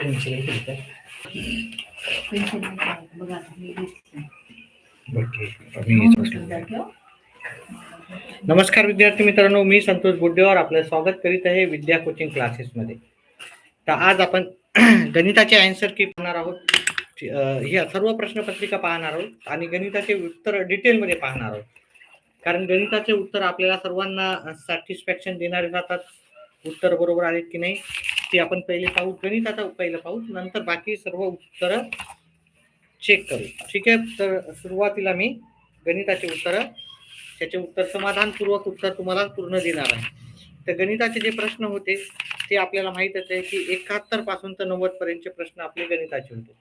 नमस्कार विद्यार्थी मित्रांनो, मी संतोष बुड्डेवार आपलं स्वागत करीत आहे विद्या कोचिंग क्लासेसमध्ये. तर आज आपण गणिताचे आन्सर की पाहणार आहोत. ही सर्व प्रश्नपत्रिका पाहणार आहोत आणि गणिताचे उत्तर डिटेलमध्ये पाहणार आहोत. कारण गणिताचे उत्तर आपल्याला सर्वांना सॅटिस्फॅक्शन देणारे जातात. उत्तर बरोबर आहेत की नाही ते आपण पहिले पाहू. गणिताचा पहिलं पाहू, नंतर बाकी सर्व उत्तर चेक करू. ठीक आहे. तर सुरुवातीला मी गणिताचे उत्तर, त्याचे उत्तर समाधानपूर्वक उत्तर तुम्हाला पूर्ण देणार आहे. तर गणिताचे जे प्रश्न होते ते आपल्याला माहीतच आहे की 71 पासून तर 90 पर्यंतचे प्रश्न आपले गणिताचे होते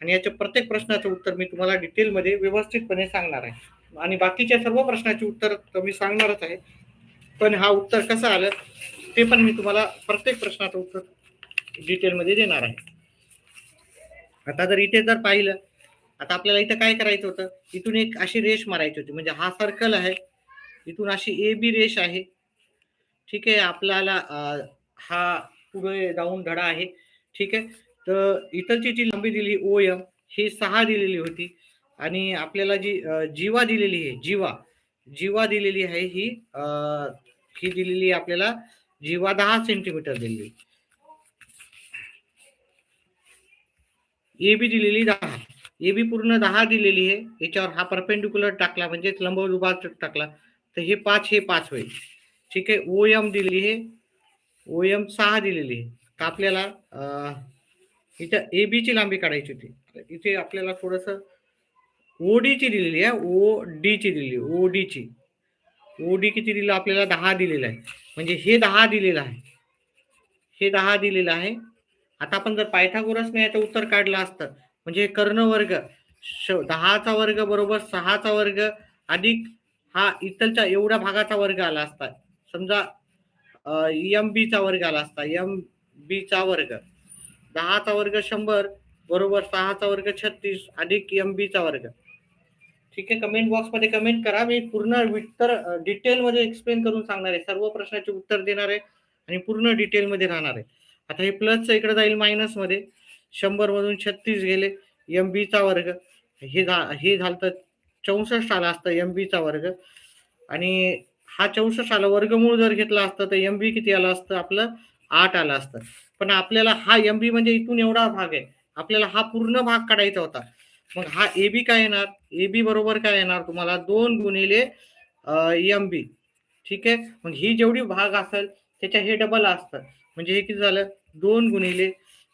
आणि याच्या प्रत्येक प्रश्नाचं उत्तर मी तुम्हाला डिटेलमध्ये व्यवस्थितपणे सांगणार आहे आणि बाकीच्या सर्व प्रश्नाचे उत्तर तर मी सांगणारच आहे. पण हा उत्तर कसं आलं ते पण मी तुम्हाला प्रत्येक प्रश्नाचं उत्तर डिटेलमध्ये देणार आहे. आता जर इथे जर पाहिलं, आता आपल्याला इथं काय करायचं होतं, इथून एक अशी रेष मारायची होती. म्हणजे हा सर्कल आहे, इथून अशी ए बी रेष आहे. ठीक आहे. आपल्याला हा पुढे जाऊन धडा आहे. ठीक आहे. तर इथंची जी लांबी दिली ओ एम ही 6 दिलेली होती आणि आपल्याला जी जीवा दिलेली आहे, जीवा दिलेली आहे ही दिलेली आपल्याला जीवा 10 सेंटीमीटर दिलेली. ए बी दिलेली 10, ए बी पूर्ण 10 दिलेली आहे. याच्यावर हा परपेंडिक्युलर टाकला म्हणजे लंबदुभाजक टाकला तर हे 5 हे 5 होईल. ठीक आहे. ओ एम दिलेली आहे, ओ एम 6 दिलेली आहे. तर आपल्याला इथं ए बी ची लांबी काढायची होती. इथे आपल्याला थोडस ओडी ची दिलेली आहे, ओ डी ची दिलेली, ओडी ची, ओडी किती दिलं आपल्याला 10 दिलेलं आहे. म्हणजे हे 10 दिलेलं आहे, हे 10 दिलेलं आहे. आता आपण जर पायथागोरसने याचं उत्तर काढलं असतं म्हणजे कर्ण वर्ग 10चा वर्ग बरोबर 6चा वर्ग अधिक हा इथलच्या एवढ्या भागाचा वर्ग आला असता. समजा एम बी चा वर्ग आला असता, एम बी चा वर्ग 10चा वर्ग 100 बरोबर 6चा वर्ग 36 अधिक एम बी चा वर्ग. ठीक आहे. कमेंट बॉक्स मध्ये कमेंट करा, मी पूर्ण उत्तर डिटेल मध्ये एक्सप्लेन करून सांगणार आहे. सर्व प्रश्नाचे उत्तर देणार आहे आणि पूर्ण डिटेल मध्ये राहणार आहे. आता हे प्लसचं इकडे जाईल मायनस मध्ये, 100 मधून 36 गेले, एम बी चा वर्ग हे झालं तर 64 आला असतं एम बी चा वर्ग आणि हा 64 आला. वर्गमूळ जर घेतला असतं तर एम बी किती आलं असतं आपलं 8 आलं असतं. पण आपल्याला हा एम बी म्हणजे इथून एवढा भाग आहे, आपल्याला हा पूर्ण भाग काढायचा होता. मग हा ए बी काय येणार, ए बी बरोबर काय येणार तुम्हाला 2 गुणिले एम बी. ठीक आहे. मग ही जेवढी भाग असेल त्याच्या हे डबल असतं म्हणजे हे किती झालं 2 गुणिले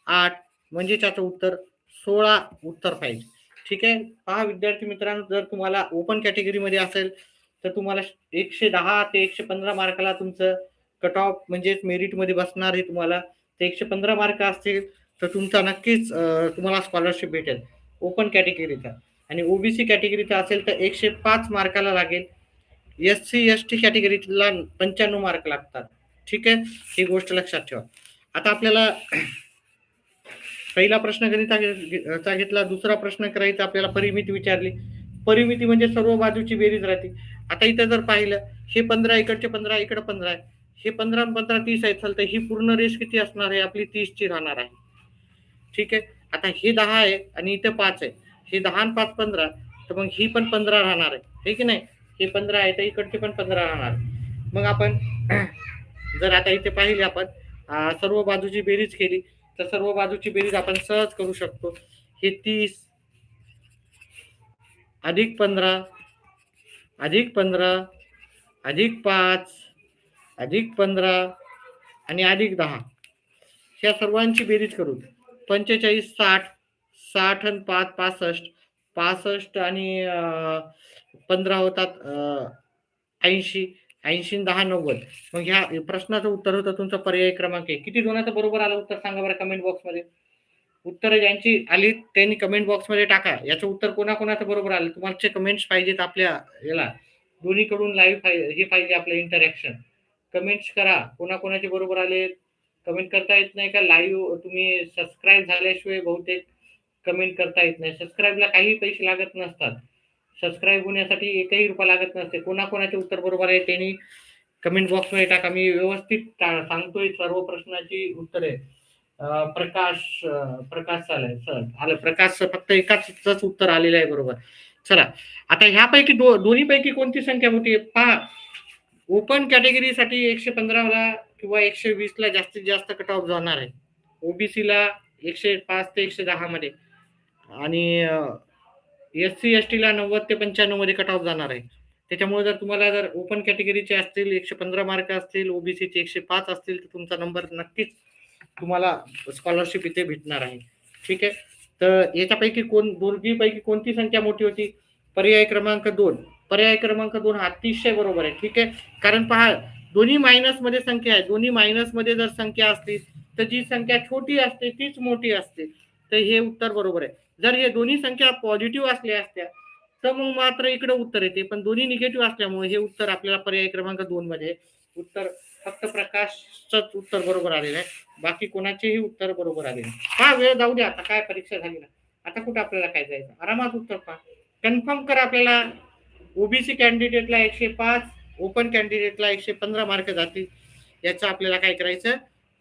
8 म्हणजे त्याचं उत्तर 16 उत्तर पाहिजे. ठीक आहे. पहा विद्यार्थी मित्रांनो, जर तुम्हाला ओपन कॅटेगरीमध्ये असेल तर तुम्हाला 110 ते 115 मार्काला तुमचं कट ऑफ म्हणजे मेरिटमध्ये बसणार आहे. तुम्हाला ते 115 मार्क असतील तर तुमचा नक्कीच तुम्हाला स्कॉलरशिप भेटेल ओपन कॅटेगरीचा. आणि ओबीसी कॅटेगरीचा असेल तर 105 मार्काला लागेल. एससी एसटी कॅटेगरीला 95 मार्क लागतात. ठीक आहे. ही गोष्ट लक्षात ठेवा. आता आपल्याला पहिला प्रश्न गणिताचा घेतला, दुसरा प्रश्न करायचा आपल्याला परिमिती विचारली. परिमिती म्हणजे सर्व बाजूची बेरीज राहते. आता इथं जर पाहिलं हे 15 इकडचे 15 इकडे 15 आहे, हे 15 15 30 आहे, तर ही पूर्ण रेष किती असणार आहे आपली 30 ची राहणार आहे. ठीक आहे. आता हे 10 आहे आणि इथे 5 आहे, हे 10 आणि 5 15, तर मग ही पण 15 राहणार आहे, हे की नाही. हे 15 आहे तर इकडचे पण 15 राहणार. मग आपण जर आता इथे पाहिले आपण सर्व बाजूची बेरीज केली तर सर्व बाजूची बेरीज आपण सहज करू शकतो. हे 30 अधिक 15 अधिक 15 अधिक 5 अधिक 15 आणि अधिक 10 ह्या सर्वांची बेरीज करू. 45 60 60 आणि 5 65 65 आणि 15 होतात 80 80 10 90. मग ह्या प्रश्नाचं उत्तर होतं तुमचा पर्याय क्रमांक 1. किती जणांचं बरोबर आलं उत्तर सांगा बरं कमेंट बॉक्स मध्ये. उत्तर ज्यांची आली त्यांनी कमेंट बॉक्स मध्ये टाका. याचं उत्तर कोणाकोणाचं बरोबर आलं तुम्हाला कमेंट्स पाहिजेत. आपल्या याला दोन्हीकडून लाईव्ह हे पाहिजे आपलं इंटरॅक्शन. कमेंट्स करा कोणाकोणाचे बरोबर आले. कमेंट करता येत नाही का लाईव्ह, तुम्ही सबस्क्राईब झाल्याशिवाय बहुतेक कमेंट करता येत नाही. सबस्क्राईबला काही पैसे लागत नसतात, सबस्क्राईब होण्यासाठी एकही रुपया लागत नसते. कोणाकोणाचे उत्तर बरोबर आहे त्यांनी कमेंट बॉक्स मध्ये टाका. मी व्यवस्थित सांगतोय सर्व प्रश्नाची उत्तरे. प्रकाश चालेल सर, आलं प्रकाश, फक्त एकाच उत्तर आलेलं आहे बरोबर. चला, आता ह्यापैकी दोन्हीपैकी कोणती संख्या मोठी आहे पहा. ओपन कॅटेगरीसाठी 115ला किंवा 120ला जास्तीत जास्त कट ऑफ जाणार आहे. ओबीसीला 105 ते 110 मध्ये, आणि एससी एसटीला 90 ते 95 मध्ये कट ऑफ जाणार आहे. त्याच्यामुळे जर तुम्हाला जर ओपन कॅटेगरीचे असतील 115 मार्क असतील, ओबीसीचे 105 असतील, तर तुमचा नंबर नक्कीच तुम्हाला स्कॉलरशिप इथे भेटणार आहे. ठीक आहे, तर याच्यापैकी दोन्हीपैकी कोणती संख्या मोठी होती? पर्याय क्रमांक 2. पर्याय क्रमांक 2 हा अतिशय बरोबर आहे. ठीक आहे, कारण पहा, दोन्ही मायनस मध्ये संख्या आहे. दोन्ही मायनस मध्ये जर संख्या असतील तर जी संख्या छोटी असते तीच मोठी असते. तर हे उत्तर बरोबर आहे. जर हे दोन्ही संख्या पॉझिटिव्ह असल्या असत्या तर मग मात्र इकडे उत्तर येते, पण दोन्ही निगेटिव्ह असल्यामुळे हे उत्तर आपल्याला पर्याय क्रमांक 2 मध्ये उत्तर, फक्त प्रकाशच उत्तर बरोबर आलेलं आहे. बाकी कोणाचेही उत्तर बरोबर आले नाही. हा वेळ जाऊ द्या, आता काय परीक्षा झाली ना, आता कुठं आपल्याला काय जायचं, आरामात उत्तर पहा. कन्फर्म करा. आपल्याला ओबीसी कॅन्डिडेटला 105, ओपन कॅन्डिडेटला 115 मार्क जातील, याचं आपल्याला काय करायचं,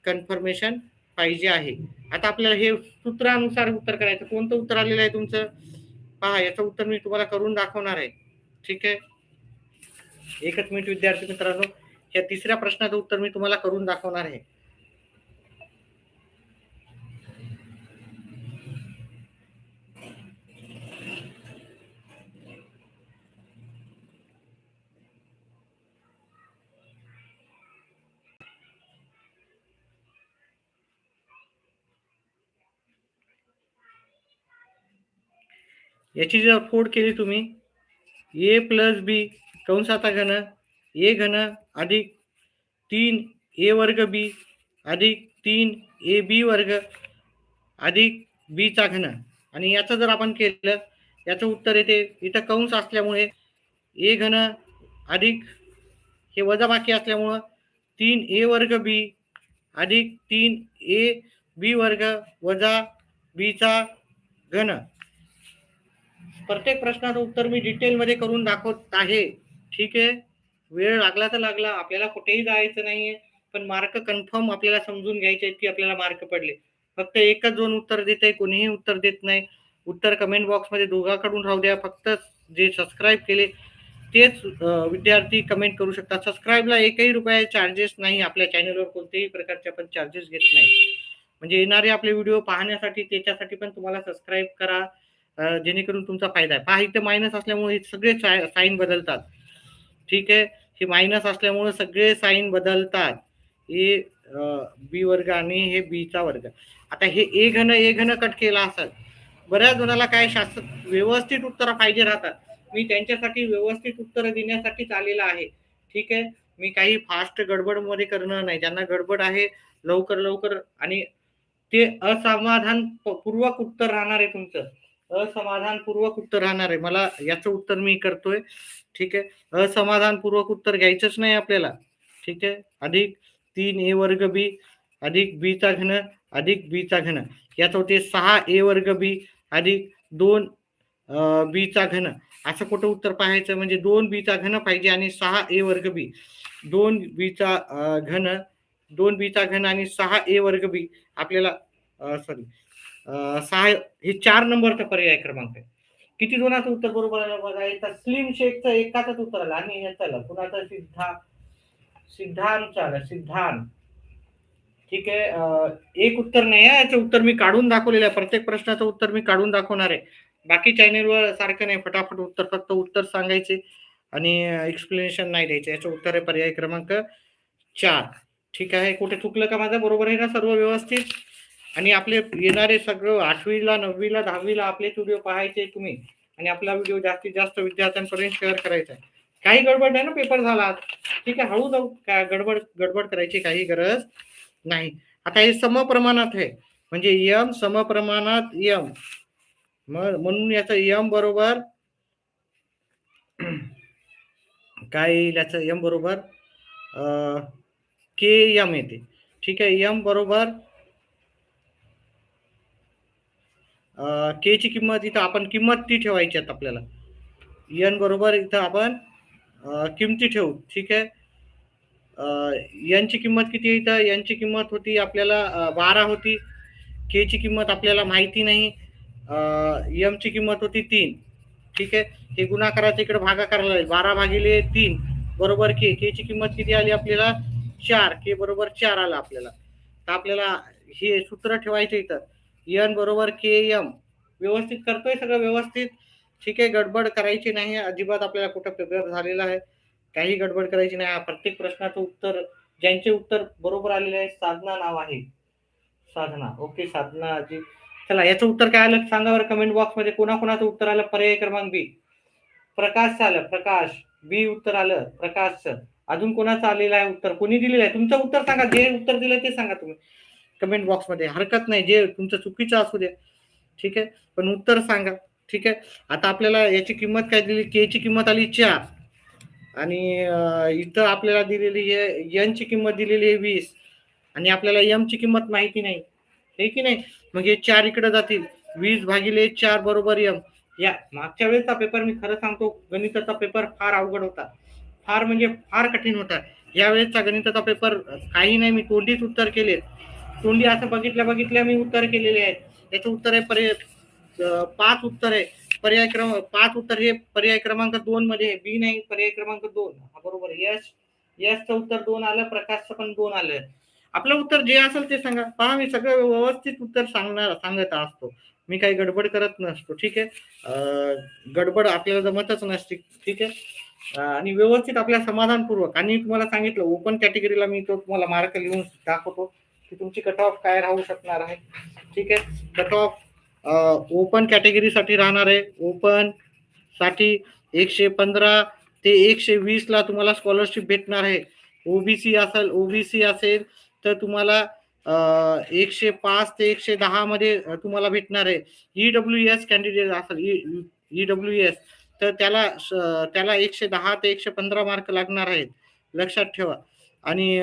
कन्फर्मेशन पाहिजे आहे. आता आपल्याला हे सूत्रानुसार उत्तर करायचं. कोणतं उत्तर आलेलं आहे तुमचं पहा, याचं उत्तर मी तुम्हाला करून दाखवणार आहे. ठीक आहे, एकच मिनिट विद्यार्थी मित्रांनो, या तिसऱ्या प्रश्नाचं उत्तर मी तुम्हाला करून दाखवणार आहे. याची जर फोड केली तुम्ही, ए प्लस बी कंसाचा घन, ए घन अधिक 3 ए वर्ग बी अधिक 3 ए बी वर्ग अधिक बी चा घन, आणि याचं जर आपण केलं, याचं उत्तर येते, इथं कंस असल्यामुळे ए घन अधिक हे वजाबाकी असल्यामुळं 3 ए वर्ग बी अधिक 3 ए बी वर्ग वजा बी चा घन. प्रत्येक प्रश्नाचं उत्तर मी डिटेलमध्ये करून दाखवत आहे. ठीक आहे, वेळ लागला तर लागला, आपल्याला कुठेही जायचं नाहीये, पण मार्क कन्फर्म आपल्याला समजून घ्यायचे आहेत की आपल्याला मार्क पडले. फक्त एकच दोन उत्तर देते, कोणीही उत्तर देत नाही. उत्तर कमेंट बॉक्समध्ये दोघांकडून राहू द्या. फक्त जे सबस्क्राईब केले तेच विद्यार्थी कमेंट करू शकतात. सबस्क्राईबला एकही रुपया चार्जेस नाही. आपल्या चॅनलवर कोणत्याही प्रकारचे आपण चार्जेस घेत नाही. म्हणजे येणारे आपले व्हिडिओ पाहण्यासाठी, त्याच्यासाठी पण तुम्हाला सबस्क्राईब करा, जेणेकरून तुमचा फायदा आहे. पहा, इथे मायनस असल्यामुळे सगळे साईन बदलतात. ठीक आहे, हे मायनस असल्यामुळे सगळे साईन बदलतात. ए बी वर्ग आणि हे बी चा वर्ग. आता हे ए घन कट केला असेल, बऱ्याच जणाला काय शास्त्र व्यवस्थित उत्तर पाहिजे राहतात. मी त्यांच्यासाठी व्यवस्थित उत्तर देण्यासाठीच आलेला आहे. ठीक आहे, मी काही फास्ट गडबड मध्ये करणार नाही. ज्यांना गडबड आहे लवकर लवकर, आणि ते असमाधान पूर्वक उत्तर राहणार आहे तुमचं, असमाधानपूर्वक उत्तर राहणार आहे. मला याचं उत्तर मी करतोय. ठीक आहे, असमाधानपूर्वक उत्तर घ्यायचंच नाही आपल्याला. ठीक आहे, अधिक 3 ए वर्ग बी अधिक बी चा घन अधिक बी चा घन, याचं होते 6 ए वर्ग बी अधिक 2 बी चा घन. असं कुठं उत्तर पाहायचं, म्हणजे 2 बी चा घन पाहिजे आणि 6 ए वर्ग बी, 2 बी चा घन, 2 बी चा घन आणि 6 ए वर्ग बी. आपल्याला सॉरी 6, हे 4 नंबरचा पर्याय क्रमांक आहे. किती जणांचं उत्तर बरोबर आलं बघा. इथं स्लिम शेखचं एकाच उत्तर आलं, आणि याचं आलं कुणाचं, सिद्धांत आलं, सिद्धांत. ठीक आहे, एक उत्तर नाही आहे, याचं उत्तर मी काढून दाखवलेलं आहे. प्रत्येक प्रश्नाचं उत्तर मी काढून दाखवणार आहे. बाकी चॅनेलवर सारखं नाही फटाफट उत्तर, फक्त उत्तर सांगायचे आणि एक्सप्लेनेशन नाही द्यायचे. याचं उत्तर आहे पर्याय क्रमांक 4. ठीक आहे, कुठे चुकलं का माझं? बरोबर आहे ना सर्व व्यवस्थित? आणि आपले येणारे सगळं 8वीला 9वीला 10वीला आपले व्हिडिओ पाहायचे तुम्ही, आणि आपला व्हिडिओ जास्तीत जास्त विद्यार्थ्यांपर्यंत शेअर करायचा आहे. काही गडबड नाही ना, पेपर झाला. ठीक आहे, हळू जाऊ, काय गडबड करायची काही गरज नाही. आता हे समप्रमाणात आहे, म्हणजे यम समप्रमाणात यम, म्हणून याचं यम बरोबर काय येईल, याचं यम बरोबर के यम येते. ठीक आहे, यम बरोबर के ची किंमत इथं आपण किंमत ती ठेवायची आहेत आपल्याला. एन बरोबर इथं आपण किमती ठेवू. ठीक आहे, यांची किंमत किती आहे इथं? यांची किंमत होती आपल्याला 12 होती. के ची किंमत आपल्याला माहिती नाही. एम ची किंमत होती 3. ठीक आहे. हे गुणाकाराच्या इकडे भागाकाराला आहे. 12/3 बरोबर के ची किंमत किती आली आपल्याला? 4. के बरोबर 4 आला आपल्याला. तर आपल्याला हे सूत्र ठेवायचं इथं. एन बरोबर के एम. व्यवस्थित करतोय सगळं व्यवस्थित. ठीक आहे. गडबड करायची नाही अजिबात. आपल्याला कुठं पेपर झालेला आहे, काही गडबड करायची नाही. प्रत्येक प्रश्नाचं उत्तर, ज्यांचे उत्तर बरोबर आलेले आहे, साधना नाव आहे. साधना. ओके साधना जी. चला याचं उत्तर काय आलं सांगा बरं कमेंट बॉक्स मध्ये. कोणाकोणाचं उत्तर आलं? पर्याय क्रमांक बी. प्रकाश आलं. प्रकाश बी उत्तर आलं प्रकाशचं. अजून कोणाचं आलेलं आहे उत्तर? कोणी दिलेलं आहे? तुमचं उत्तर सांगा. जे उत्तर दिलं ते सांगा तुम्ही कमेंट बॉक्स मध्ये. हरकत नाही, जे तुमचं चुकीचं असू द्या. ठीक आहे, पण उत्तर सांगा. ठीक आहे. आता आपल्याला याची किंमत काय दिली? के ची किंमत आली 4 आणि इथं आपल्याला दिलेली आहे एन ची किंमत दिलेली आहे 20 आणि आपल्याला एम ची किंमत माहिती नाही, हे की नाही? मग हे 4 इकडे जातील. 20/4 बरोबर एम. या मागच्या वेळेचा पेपर मी खरं सांगतो, गणिताचा पेपर फार अवघड होता. फार म्हणजे फार कठीण होता. या वेळेचा गणिताचा पेपर काही नाही, मी तोंडीच उत्तर केले. तोंडी असं बघितल्या मी उत्तर केलेले आहेत. याचं उत्तर आहे 5 उत्तर आहे. पर्याय क्रमांक 5 उत्तर हे पर्याय क्रमांक 2 मध्ये आहे. बी नाही, पर्याय क्रमांक 2 हा बरोबर. यशचं उत्तर 2 आलं. प्रकाशचं पण 2 आलं. आपलं उत्तर जे असेल ते सांगा. पहा मी सगळं व्यवस्थित उत्तर सांगत असतो. मी काही गडबड करत नसतो. ठीक आहे. गडबड आपल्याला जमतच नसते. ठीक आहे. आणि व्यवस्थित आपल्या समाधानपूर्वक. आणि तुम्हाला सांगितलं ओपन कॅटेगरीला मी तो तुम्हाला मार्क लिहून दाखवतो की तुमची कट ऑफ काय राहू शकणार आहे. ठीक आहे. कट ऑफ ओपन कॅटेगरीसाठी राहणार आहे. ओपन साठी 115 ते 120 ला तुम्हाला स्कॉलरशिप भेटणार आहे. ओबीसी असेल तर तुम्हाला 105 ते 110 मध्ये तुम्हाला भेटणार आहे. ईडब्ल्यूएस कॅन्डिडेट असेल ईडब्ल्यूएस तर त्याला 110 ते 115 मार्क लागणार आहेत, लक्षात ठेवा. आणि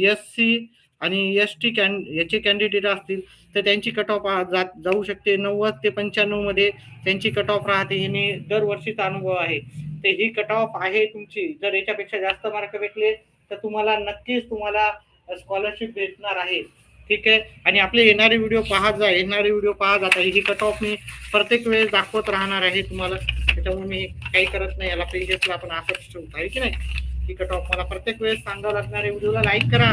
एससी आणि एसटी याचे कॅन्डिडेट असतील तर त्यांची कट ऑफ जाऊ शकते 90 ते 95 मध्ये त्यांची कट ऑफ राहते. हे दरवर्षीचा अनुभव आहे. तर ही कट ऑफ आहे तुमची. जर याच्यापेक्षा जास्त मार्क भेटले तर तुम्हाला नक्कीच तुम्हाला स्कॉलरशिप भेटणार आहे. ठीक आहे. आणि आपले येणारे व्हिडिओ पाहा जाता. ही कट ऑफ मी प्रत्येक वेळेस दाखवत राहणार आहे तुम्हाला. त्याच्यामुळे मी काही करत नाही. याला प्रिव्हियसला आपण असंच ठेवतो आहे की नाही. ही कट ऑफ मला प्रत्येक वेळेस सांगावं लागणार आहे. व्हिडिओला लाईक करा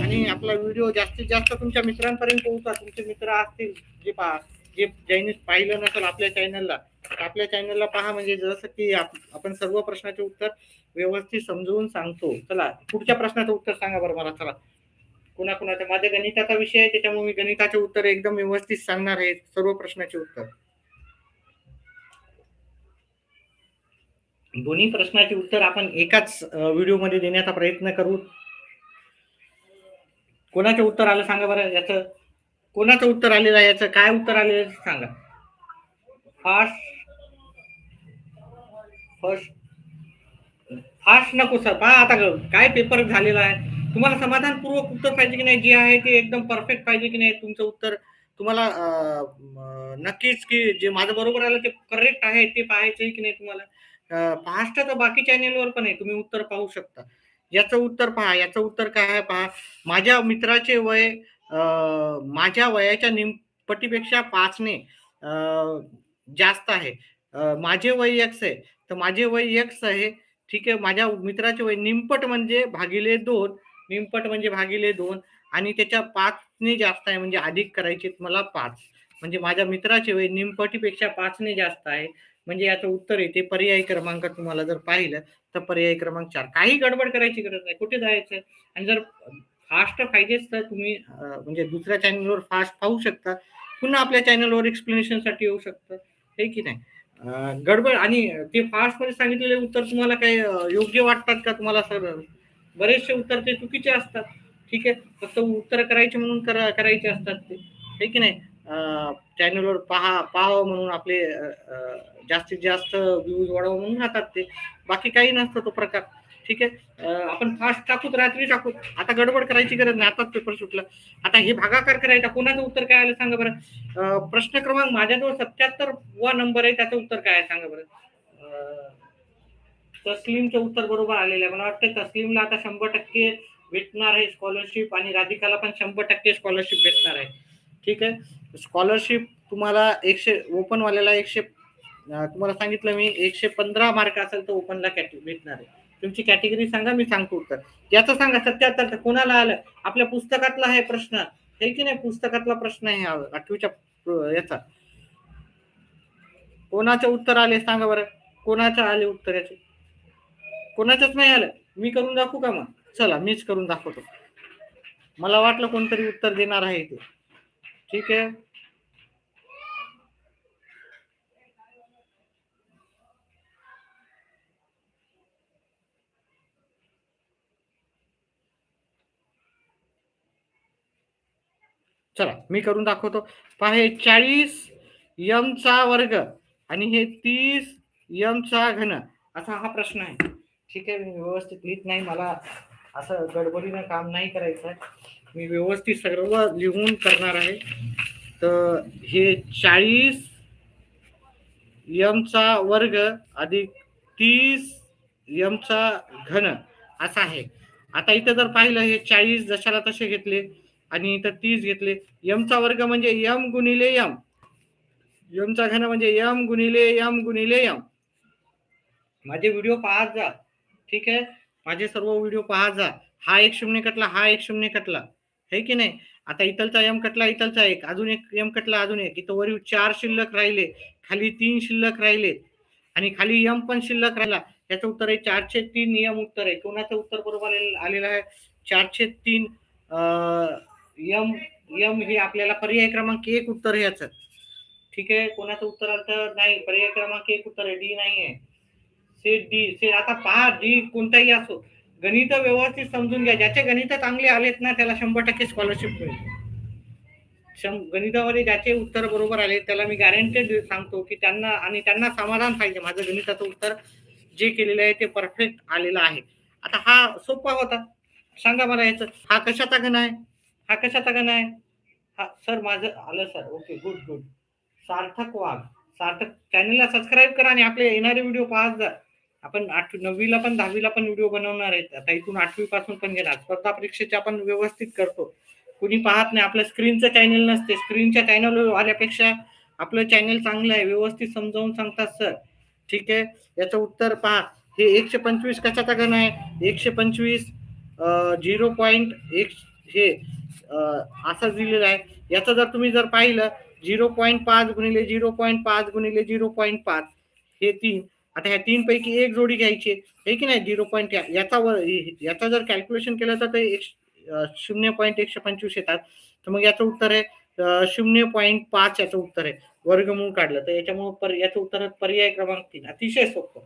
आणि आपला व्हिडिओ जास्तीत जास्त तुमच्या मित्रांपर्यंत पोहोचा. तुमचे मित्र असतील जे ज्यांनी पाहिलं नसेल आपल्या चॅनलला पहा. म्हणजे जसं की आपण सर्व प्रश्नाचे उत्तर व्यवस्थित समजवून सांगतो. चला पुढच्या प्रश्नाचं उत्तर सांगा बरं मला. चला कुणाकुणाचा. माझ्या गणिताचा विषय आहे त्याच्यामुळे मी गणिताचे उत्तर एकदम व्यवस्थित सांगणार आहे. सर्व प्रश्नाचे उत्तर, दोन्ही प्रश्नाचे उत्तर आपण एकाच व्हिडिओमध्ये देण्याचा प्रयत्न करू. कोणाचं उत्तर आलं सांगा बरं. याचं कोणाचं उत्तर आलेलं आहे? याचं काय उत्तर आलेलं सांगा. फास्ट नको सर. पहा आता काय पेपर झालेला आहे. तुम्हाला समाधानपूर्वक उत्तर पाहिजे की नाही, जे आहे ते एकदम परफेक्ट पाहिजे की नाही तुमचं उत्तर. तुम्हाला नक्कीच की जे माझं बरोबर आलं ते करेक्ट आहे ते पाहायचं की नाही तुम्हाला. फास्ट तर बाकी चॅनेलवर पण आहे, तुम्ही उत्तर पाहू शकता. याचं उत्तर पहा. याचं उत्तर काय आहे पहा. माझ्या मित्राचे वय माझ्या वयाच्या निमपटीपेक्षा 5 ने जास्त आहे. माझे वय x आहे तर माझे वय x आहे. ठीक आहे. माझ्या मित्राचे वय निमपट म्हणजे भागिले 2. निमपट म्हणजे भागिले 2 आणि त्याच्या 5 ने जास्त आहे म्हणजे अधिक करायचे मला 5. म्हणजे माझ्या मित्राचे वय निमपटीपेक्षा 5 ने जास्त आहे. म्हणजे याचं उत्तर येते पर्याय क्रमांक. तुम्हाला जर पाहिलं तर पर्याय क्रमांक 4. काही गडबड करायची गरज नाही. कुठे जायचं. आणि जर फास्ट पाहिजेच तर तुम्ही म्हणजे दुसऱ्या चॅनलवर फास्ट पाहू शकता. पुन्हा आपल्या चॅनलवर एक्सप्लेनेशन साठी येऊ शकतं, हे की नाही. गडबड आणि ते फास्ट मध्ये सांगितलेले उत्तर तुम्हाला काही योग्य वाटतात का तुम्हाला सर? बरेचसे उत्तर ते चुकीचे असतात. ठीक आहे. फक्त उत्तर करायचे म्हणून करायचे असतात ते, हे की नाही. चॅनलवर पाहावं म्हणून आपले जास्तीत जास्त व्ह्यूज वाढवा म्हणून राहतात ते. बाकी काही नसतं तो प्रकार. ठीक आहे. आपण फास्ट टाकूत रात्री टाकूत. आता गडबड करायची गरज नाही. आताच पेपर सुटला. आता हे भागाकार करायचा. कोणाचं उत्तर काय आलं सांगा बरं. प्रश्न क्रमांक माझ्याजवळ 77 वा नंबर आहे. त्याचं उत्तर काय आहे सांगा बरं. तस्लीमचं उत्तर बरोबर आलेलं आहे. मला वाटतं तस्लीमला आता 100% भेटणार आहे स्कॉलरशिप आणि राधिकाला पण 100% स्कॉलरशिप भेटणार आहे. ठीक आहे. स्कॉलरशिप तुम्हाला 100 ओपनवाल्याला 100 तुम्हाला सांगितलं मी 115 मार्क असेल तर ओपनला भेटणार आहे. तुमची कॅटेगरी सांगा, मी सांगतो उत्तर. याचं सांगा 77 कोणाला आलं? आपल्या पुस्तकातला आहे प्रश्न, आहे की नाही? पुस्तकातला प्रश्न आहे 8वीच्या याचा. कोणाचं उत्तर आले सांगा बरं, कोणाचं आले उत्तर याचे? कोणाचंच नाही आलं. मी करून दाखवू का? मग चला मीच करून दाखवतो. मला वाटलं कोणतरी उत्तर देणार आहे ते. ठीक आहे. चला मी करून दाखवतो. पहा, हे 40 m चा वर्ग आणि हे 30 m चा घन असा हा प्रश्न आहे. ठीक आहे. मी व्यवस्थित लिहित नाही, मला असं गडबडीनं काम नाही करायचं आहे. मी व्यवस्थित सर्व लिहून करणार आहे. तर हे 40 m चा वर्ग अधिक 30 m चा घन असा आहे. आता इथं जर पाहिलं, हे 40 जशाला तसे घेतले आणि इथं 30 घेतले. m चा वर्ग म्हणजे m गुणिले m, m चा घन म्हणजे m गुणिले m गुणिले m. माझे व्हिडिओ पाहत जा. ठीक आहे. माझे सर्व व्हिडिओ पाहत जा. हा एक शून्य कटला, हा एक शून्य कटला, है की नाही? आता इथलचा m कटला, इथलचा एक, अजून एक m कटला, अजून एक. इथं वरील 4 शिल्लक राहिले, खाली 3 शिल्लक राहिले आणि खाली m पण शिल्लक राहिला. याचं उत्तर आहे 4/3 m उत्तर आहे. कोणाचं उत्तर बरोबर आलेलं आहे? 4/3 m. m हे आपल्याला पर्याय क्रमांक 1 उत्तर आहे याचं. ठीक आहे. कोणाचं उत्तर आलं नाही? पर्याय क्रमांक 1 उत्तर आहे, डी नाही आहे. डी. आता पहा, डी कोणताही असो, गणित व्यवस्थित समजून घ्या. ज्याचे गणित चांगले आलेत ना त्याला 100% स्कॉलरशिप मिळेल. गणितामध्ये ज्याचे उत्तर बरोबर आले त्याला मी गॅरंटेड सांगतो की त्यांना समाधान पाहिजे, माझं गणिताचं उत्तर जे केलेलं आहे ते परफेक्ट आलेलं आहे. आता हा सोपा होता. सांगा मला याचं, हा कशाचा घन आहे? हा कशाचा घन आहे? हा सर माझं आलं sir. Okay, good good. Sarthak Wagh. Sarthak चॅनलला सबस्क्राईब करा आणि आपले येणारे व्हिडिओ पाहत जा. आपण 9वीला पण 10वीला पण व्हिडिओ बनवणार आहेत. आता इथून 8वी पासून पण घेणार. स्पर्धा परीक्षेचे आपण व्यवस्थित करतो. कुणी पाहत नाही, आपलं स्क्रीनचं चॅनल नसते. स्क्रीनच्या चॅनलवर आल्यापेक्षा आपलं चॅनल चांगलं आहे, व्यवस्थित समजावून सांगतात सर. ठीक आहे. याचं उत्तर पहा, हे 125 कशाचा घन आहे? 125 0.1 हे असं दिलेलं आहे. याचं जर तुम्ही जर पाहिलं 0.5 गुणिले 0.5 गुणिले 0.5 हे 3. आता ह्या 3 पैकी एक जोडी घ्यायची आहे की नाही? 0. याचा जर कॅल्क्युलेशन केलं तर ते 0.125 येतात. तर मग याचं उत्तर आहे 0.5 याचं उत्तर आहे. वर्गमूळ काढलं तर याच्यामुळे याचं उत्तर पर्याय क्रमांक 3. अतिशय सोपं,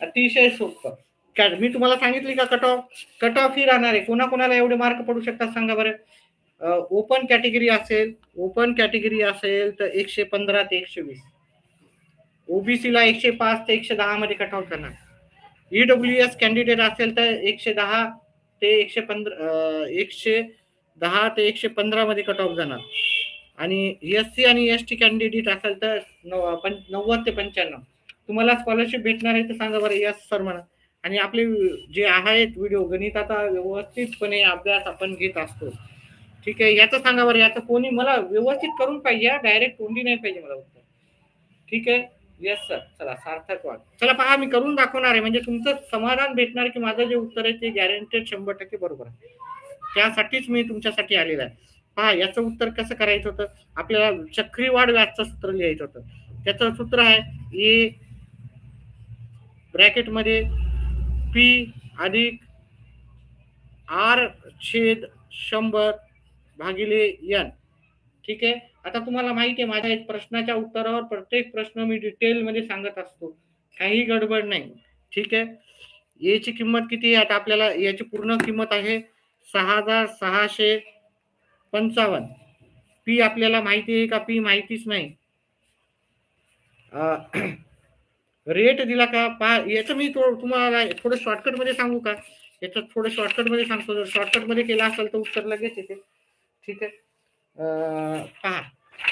अतिशय सोपं. मी तुम्हाला सांगितली का कट ऑफ ही राहणार आहे. कोणाकोणाला एवढे मार्क पडू शकतात सांगा बरं? ओपन कॅटेगरी असेल तर 115 ते 120. ओबीसीला 105 ते 110 मध्ये कट ऑफ करणार. ईडब्ल्यूएस कॅन्डिडेट असेल तर 110 ते 110 ते 115 मध्ये कट ऑफ जाणार. आणि एससी आणि एसटी कॅन्डिडेट असेल तर 90 ते 95. तुम्हाला स्कॉलरशिप भेटणार आहे तर सांगा बरं यस सर म्हणा. आणि आपले जे आहेत व्हिडिओ गणिताचा व्यवस्थितपणे अभ्यास आपण घेत असतो. ठीक आहे. याचं सांगा बरं, याचं कोणी मला व्यवस्थित करून पाहिजे, डायरेक्ट तोंडी नाही पाहिजे मला उत्तर. ठीक आहे. Yes sir. चला सार्थक वाघ. चला पहा, मी करून दाखवणार आहे म्हणजे तुमचं समाधान भेटणार की माझं जे उत्तर आहे ते गॅरंटेड 100% बरोबर आहे. त्यासाठीच मी तुमच्यासाठी आलेला आहे. पहा, याचं उत्तर कसं करायचं होतं? आपल्याला चक्रीवाढ व्याजचं सूत्र लिहायचं होतं. त्याचं सूत्र आहे ए ब्रॅकेटमध्ये पी अधिक R/100 भागिले n. ठीक आहे. आता तुम्हाला माहिती आहे माझ्या प्रश्नाच्या उत्तरावर प्रत्येक प्रश्न मी डिटेल मध्ये सांगत असतो, काही गडबड नाही. ठीक आहे. याची किंमत किती आहे? आता आपल्याला याची पूर्ण किंमत आहे 6655. पी आपल्याला माहिती आहे का? पी माहितीच नाही. रेट दिला का? पहा, याचं मी तुम्हाला थोडं शॉर्टकट मध्ये सांगू का? याचं थोडं शॉर्टकट मध्ये सांगतो. जर शॉर्टकट मध्ये केलं असेल तर उत्तर लगेच येते. ठीक आहे. पहा,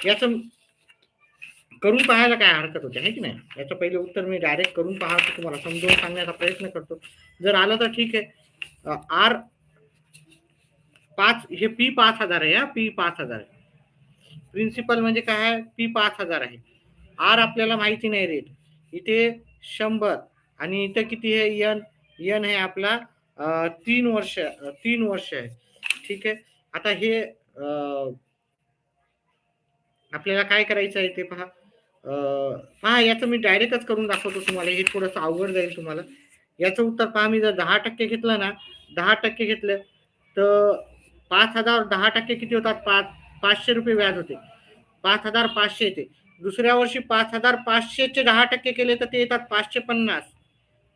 याचं करून पाहायला काय हरकत होते, आहे की नाही? याचं पहिले उत्तर मी डायरेक्ट करून पाहतो, तुम्हाला समजावून सांगण्याचा प्रयत्न करतो. जर आलं तर ठीक आहे. आर 5 हे पी 5000 आहे. पी 5000 आहे. प्रिन्सिपल म्हणजे काय आहे? पी 5000 आहे. आर आपल्याला माहिती नाही रेट. इथे 100 आणि इथं किती आहे? एन. एन आहे आपला 3 वर्ष 3 वर्ष आहे. ठीक आहे. आता हे आपल्याला काय करायचं आहे ते पहा. पहा याचं मी डायरेक्टच करून दाखवतो तुम्हाला. हे थोडंसं अवघड जाईल तुम्हाला. याचं उत्तर पहा, मी जर 10% घेतलं ना, 10% घेतलं तर 5,000 10% किती होतात? 500 रुपये व्याज होते. 5,500 येते. दुसऱ्या वर्षी 5,500चे 10% केले तर ते येतात 550,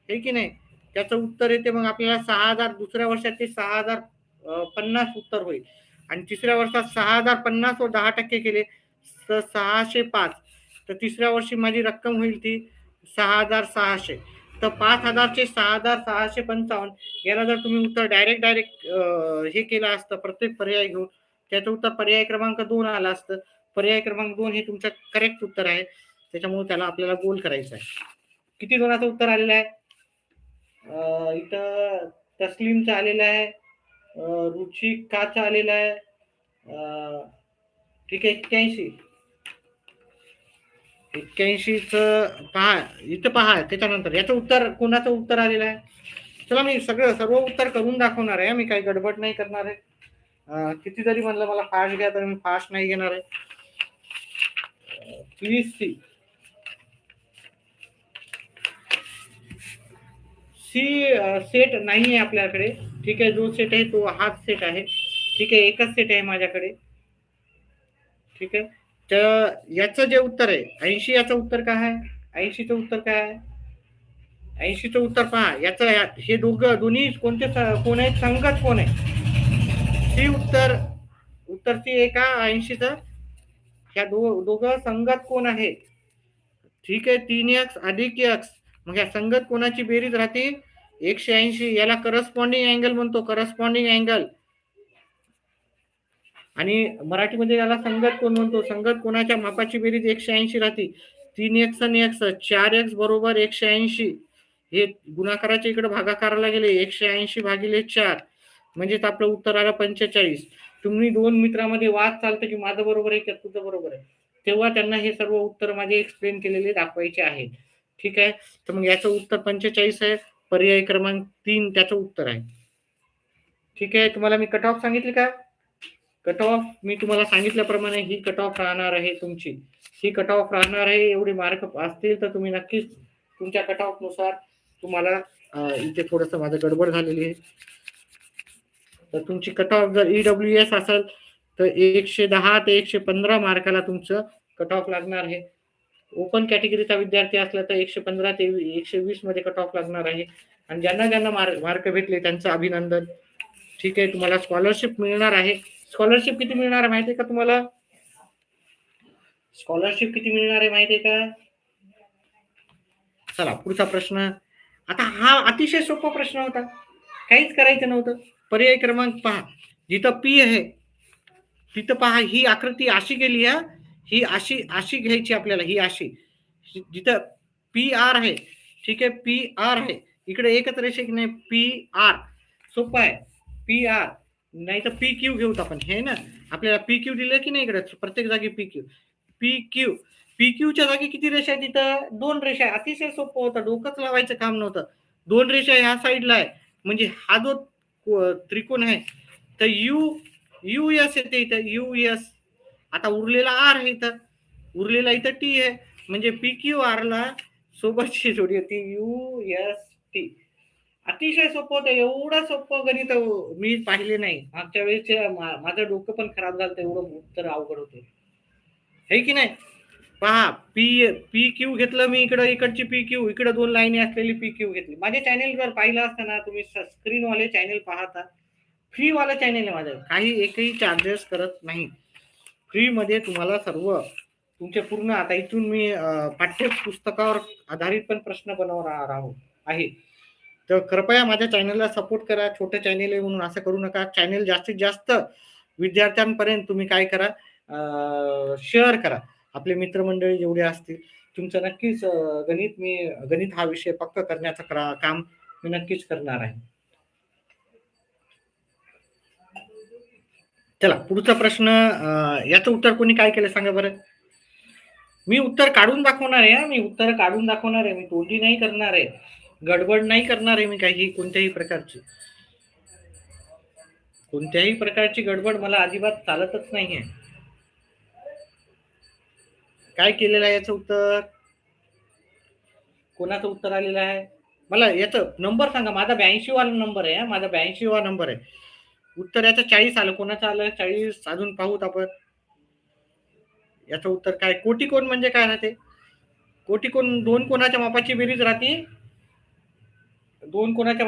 हे की नाही? त्याचं उत्तर येते मग आपल्याला 6,000. दुसऱ्या वर्षात ते 6,050 उत्तर होईल. आणि तिसऱ्या वर्षात 6,050 वर 10% केले तर 605. तर तिसऱ्या वर्षी माझी रक्कम होईल ती 6,600. तर 5,000चे 6,655. याला जर तुम्ही उत्तर डायरेक्ट हे केलं असतं प्रत्येक पर्याय घेऊन, त्याचं उत्तर पर्याय क्रमांक 2 आलं असतं. पर्याय क्रमांक 2 हे तुमचं करेक्ट उत्तर आहे. त्याच्यामुळे त्याला आपल्याला गोल करायचं आहे. किती जणांचं उत्तर आलेलं आहे? इथं तस्लीमचं आलेलं आहे, रुचिकाचं आलेलं आहे. ठीक आहे. 81च पहा, इथं पहा. त्याच्यानंतर याचं उत्तर कोणाचं उत्तर आलेलं आहे? चला मी सर्व उत्तर करून दाखवणार आहे. मी काही गडबड नाही करणार आहे. किती जरी म्हणलं मला फास्ट घ्या तर मी फास्ट नाही घेणार आहे. प्लीज सी सेट नाही आहे आपल्याकडे. ठीक आहे. जो सेट आहे तो हाच सेट आहे. ठीक आहे. एकच सेट आहे माझ्याकडे. ठीक आहे. तर याचं जे उत्तर आहे 80, याचं उत्तर काय आहे? 80चं उत्तर काय आहे? 80चं उत्तर पहा. याचं हे दोन्ही कोण आहे? संगत कोण आहे? सी उत्तर सी आहे का 80चं? ह्या दोघं संगत कोण आहे? ठीक आहे. 3x अधिक x. मग ह्या संगत कोणाची बेरीज राहते? 180. याला करस्पॉन्डिंग अँगल म्हणतो. Corresponding angle. आणि मराठीमध्ये याला संगत कोण म्हणतो? संगत कोणाच्या मापाची बेरीज 180 राहते. 3x आणि x 4x बरोबर 180. हे गुणाकाराच्या इकडे भागाकाराला गेले 180 भागिले 4 म्हणजेच आपलं उत्तर आलं 45. तुम्ही दोन मित्रामध्ये वाद चालतं की माझं बरोबर आहे की तुझं बरोबर आहे, तेव्हा त्यांना हे सर्व उत्तर माझे एक्सप्लेन केलेले दाखवायचे आहेत. ठीक आहे. तर मग याचं उत्तर 45 आहे. पर्याय क्रमांक 3 त्याचं उत्तर आहे. ठीक आहे. तुम्हाला मी कट ऑफ सांगितले का? कट ऑफ मी तुम्हाला सांगितल्याप्रमाणे ही कट ऑफ राहणार आहे तुमची. ही कट ऑफ राहणार आहे. एवढे मार्क असतील तर तुम्ही नक्कीच तुमच्या कट ऑफ नुसार तुम्हाला इथे थोडस माझं गडबड झालेली आहे. तर तुमची कट ऑफ जर EWS असेल तर 110 ते 115 मार्काला तुमचं कट ऑफ लागणार आहे. ओपन कॅटेगरीचा विद्यार्थी असला तर 115 ते 120 मध्ये कट ऑफ लागणार आहे. आणि ज्यांना ज्यांना मार्क भेटले त्यांचं अभिनंदन. ठीक आहे. तुम्हाला स्कॉलरशिप मिळणार आहे. स्कॉलरशिप किती मिळणार आहे माहिती आहे का तुम्हाला? स्कॉलरशिप किती मिळणार आहे माहिती आहे का? चला पुढचा प्रश्न. आता हा अतिशय सोपा प्रश्न होता. काहीच करायचं नव्हतं. पर्याय क्रमांक पहा. जिथं पी आहे तिथं पहा, ही आकृती अशी गेली हा. ही अशी अशी घ्यायची आपल्याला. ही अशी जिथं पी आर आहे. ठीक आहे. पी आर आहे. इकडे एकच रेषे की नाही? P R. सोपं आहे. पी आर नाही तर पी क्यू घेऊत आपण. हे ना आपल्याला पी क्यू दिलं की नाही इकडे प्रत्येक जागी P Q. P Q. P क्यूच्या जागी किती रेषा आहे तिथं? 2 रेषा आहे. अतिशय सोपं होतं. डोकंच लावायचं काम नव्हतं. 2 रेषा ह्या साईडला आहे. म्हणजे हा जो त्रिकोण आहे तर यू एस येते इथं. U S. आता उरलेला आर आहे इथं. उरलेला इथं टी आहे. म्हणजे पी क्यू आरला सोबतची जोडी होती यू एस टी. अतिशय सोपं होतं. एवढं सोपं गणित मी पाहिले नाही. मागच्या वेळेस माझं डोकं पण खराब झालं. एवढं उत्तर अवघड होते, है की नाही? पहा. पी क्यू घेतलं मी. इकडची पी क्यू, इकडे 2 लाईनी असलेली पी क्यू घेतली. माझ्या चॅनेल जर पाहिलं असतं ना तुम्ही, स्क्रीनवाले चॅनेल पाहता, फ्री वाला चॅनेल आहे माझं. काही एकही चार्जेस करत नाही. फ्री मध्ये तुम्हाला सर्व तुमचे पूर्ण. आता इथून मी पाठ्यपुस्तकावर आधारित पण प्रश्न बनवणार आहे. तर कृपया माझ्या चॅनलला सपोर्ट करा. छोटं चॅनेल आहे म्हणून असं करू नका. चॅनेल जास्तीत जास्त विद्यार्थ्यांपर्यंत तुम्ही काय करा, शेअर करा. आपले मित्रमंडळी जेवढे असतील, तुमचं नक्कीच गणित हा विषय पक्का करण्याचं काम मी नक्कीच करणार आहे. चला पुढचा प्रश्न, याचं उत्तर कोणी काय केलं सांगा बरं? मी उत्तर काढून दाखवणार आहे. मी उत्तर काढून दाखवणार आहे. मी तोंडी नाही करणार आहे. गडबड नाही करणार आहे मी काही कोणत्याही प्रकारची. कोणत्याही प्रकारची गडबड मला अजिबात चालतच नाहीये. काय केलेलं आहे याचं उत्तर? कोणाचं उत्तर आलेलं आहे? मला याचं नंबर सांगा. माझा 82 वाला नंबर आहे. माझा 82 वा नंबर आहे. उत्तर याचं 40 आलं. कोणाचं आलं? 40. अजून पाहूत आपण. याचं उत्तर काय? कोटी कोण म्हणजे काय राहते? कोटी कोण दोन कोणाच्या मापाची बेरीज राहते. दोन कोणाच्या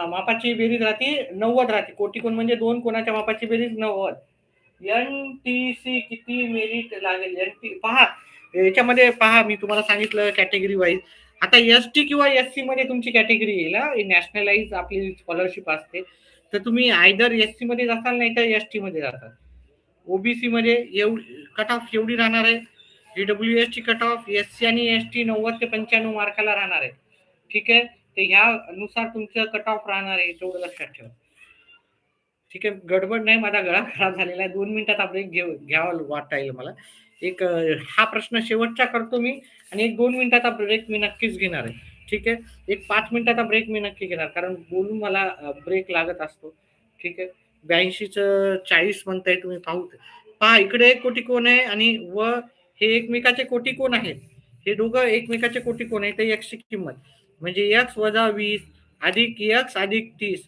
मापाची बेरीज राहते 90 राहते. कोटी कोण म्हणजे दोन कोणाच्या मापाची बेरीज 90. NTC किती मेरिट लागेल? पहा याच्यामध्ये पहा, मी तुम्हाला सांगितलं कॅटेगरी वाईज. आता ST किंवा SC मध्ये तुमची कॅटेगरी येईल. नॅशनलाइज आपली स्कॉलरशिप असते, तर तुम्ही आयदर SC मध्ये जासाल नाही तर ST मध्ये जासाल. ओबीसी मध्ये कट ऑफ एवढी राहणार आहे. EWS ची कट ऑफ SC आणि ST 90 ते 95 मार्काला राहणार आहे. ठीक आहे, तर ह्यानुसार तुमचं कट ऑफ राहणार आहे, तेवढं लक्षात ठेवा. ठीक आहे, गडबड नाही. माझा गळा खराब झालेला आहे. 2 मिनिटाचा ब्रेक घ्यावा वाटत मला. हा प्रश्न शेवटचा करतो मी आणि 1-2 मिनिटाचा ब्रेक मी नक्कीच घेणार आहे. ठीक आहे, 5 मिनिटाचा ब्रेक मी नक्की घेणार, कारण बोलून मला ब्रेक लागत असतो. ठीक आहे, 82चं 40 म्हणताय तुम्ही. पहा इकडे एक कोटी कोण आहे आणि हे एकमेकाचे कोटी कोण आहेत. हे दोघं एकमेकाचे कोटी कोण आहे. तर एक्सची किंमत म्हणजे x - 20 अधिक x अधिक 30.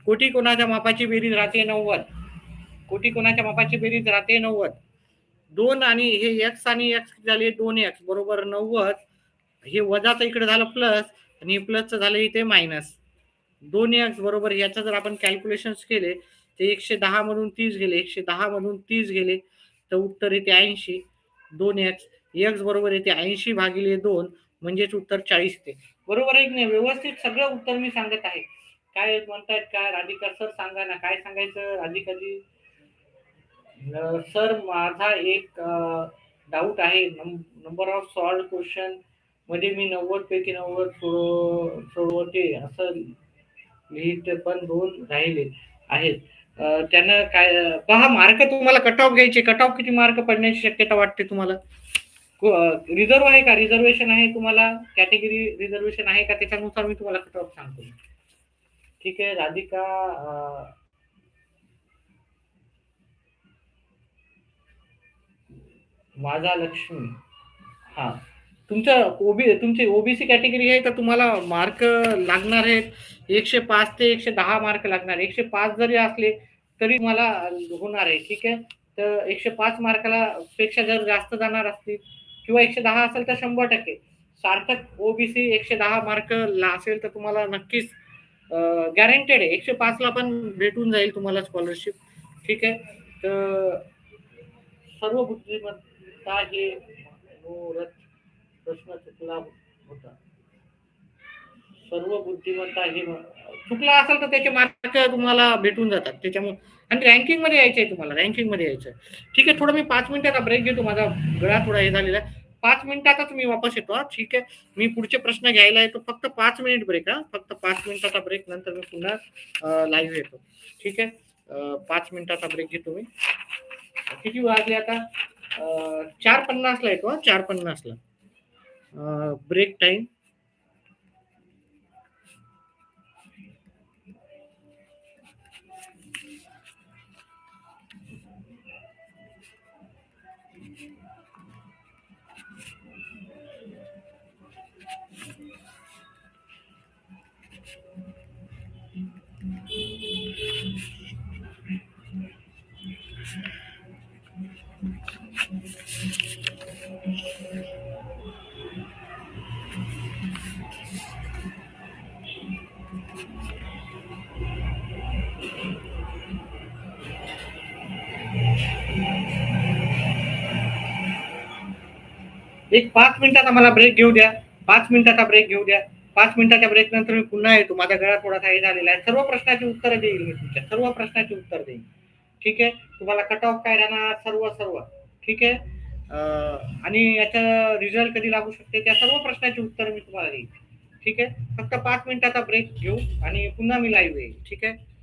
कोटी कोणाच्या मापाची बेरीज राहते 90. कोटी कोणाच्या मापाची बेरीज राहते 90. 2 आणि हे x आणि x झाले 2x बरोबर 90. हे वजाचं इकडे झालं प्लस आणि प्लसचं झालं इथे मायनस. 2x बरोबर याचं जर आपण कॅल्क्युलेशन केले ते 110 मधून 30 गेले. 110 मधून 30 गेले तर उत्तर येते 80. 2x x बरोबर येते 80 भागिले 2 म्हणजेच उत्तर 40 येते. बरोबर आहे की नाही? व्यवस्थित सगळं उत्तर मी सांगत आहे. काय म्हणतायत काय? राधिका सर सांगा ना, काय सांगायचं राधिकाजी? सर माझा एक डाऊट आहे. नंबर ऑफ सॉल्व क्वेश्चन मध्ये मी 90 पैकी 90 सोडवते असं लिहित, पण 2 राहिले आहेत. त्यानं काय पहा, मार्क तुम्हाला कट ऑफ घ्यायचे. कट ऑफ किती मार्क पडण्याची शक्यता वाटते तुम्हाला? रिझर्व आहे का? रिझर्वेशन आहे तुम्हाला? कॅटेगरी रिझर्वेशन आहे का? त्याच्यानुसार मी तुम्हाला कट ऑफ सांगतो. ठीक आहे राधिका. माझा लक्ष्मी. हा, तुमची ओबीसी कॅटेगरी आहे तर तुम्हाला मार्क लागणार आहेत 105 ते 110 मार्क लागणार. 105 जरी असले तरी मला होणार आहे. ठीक आहे, तर 105 मार्काला पेक्षा जर जास्त जाणार असतील किंवा 110 असेल तर 100% सार्थक ओबीसी 110 मार्क असेल तर तुम्हाला नक्कीच गॅरंटेड आहे 105 ला पण भेटून जाईल तुम्हाला स्कॉलरशिप. ठीक आहे, तर सर्व बुद्धिमत्ता हे प्रश्न चुकला होता. सर्व बुद्धिमत्ता हे चुकला असेल तर त्याचे मार्क तुम्हाला भेटून जातात त्याच्यामुळे. आणि रँकिंग मध्ये यायचंय तुम्हाला, रँकिंग मध्ये यायचंय. ठीक आहे, थोडं मी 5 मिनिटाचा ब्रेक घेतो. माझा गळा थोडा हे झालेला आहे. 5 मिनिटातच मी वापस येतो. ठीक आहे, मी पुढचे प्रश्न घ्यायला येतो. फक्त 5 मिनिट ब्रेक. फक्त 5 मिनिटाचा ब्रेक, नंतर मी पुन्हा लाईव्ह येतो. ठीक आहे, 5 मिनिटाचा ब्रेक घेतो मी. किती वाजले आता? 4:50 ला येतो. 4:50 ला ब्रेक टाइम. एक 5 मिनिटाचा मला ब्रेक घेऊ द्या. 5 मिनिटाचा ब्रेक घेऊ द्या. 5 मिनिटाच्या ब्रेक नंतर मी पुन्हा येतो. माझा गळा थोडासा हे झालेला आहे. सर्व प्रश्नाची उत्तर देईल मी, तुमच्या सर्व प्रश्नाची उत्तर देईल. ठीक आहे, तुम्हाला कट ऑफ काय राहणार? सर्व. ठीक आहे, आणि याचा रिझल्ट कधी लागू शकते, त्या सर्व प्रश्नाची उत्तर मी तुम्हाला देईन. ठीक आहे, फक्त 5 मिनिटाचा ब्रेक घेऊ आणि पुन्हा मी लाईव्ह येईल. ठीक आहे.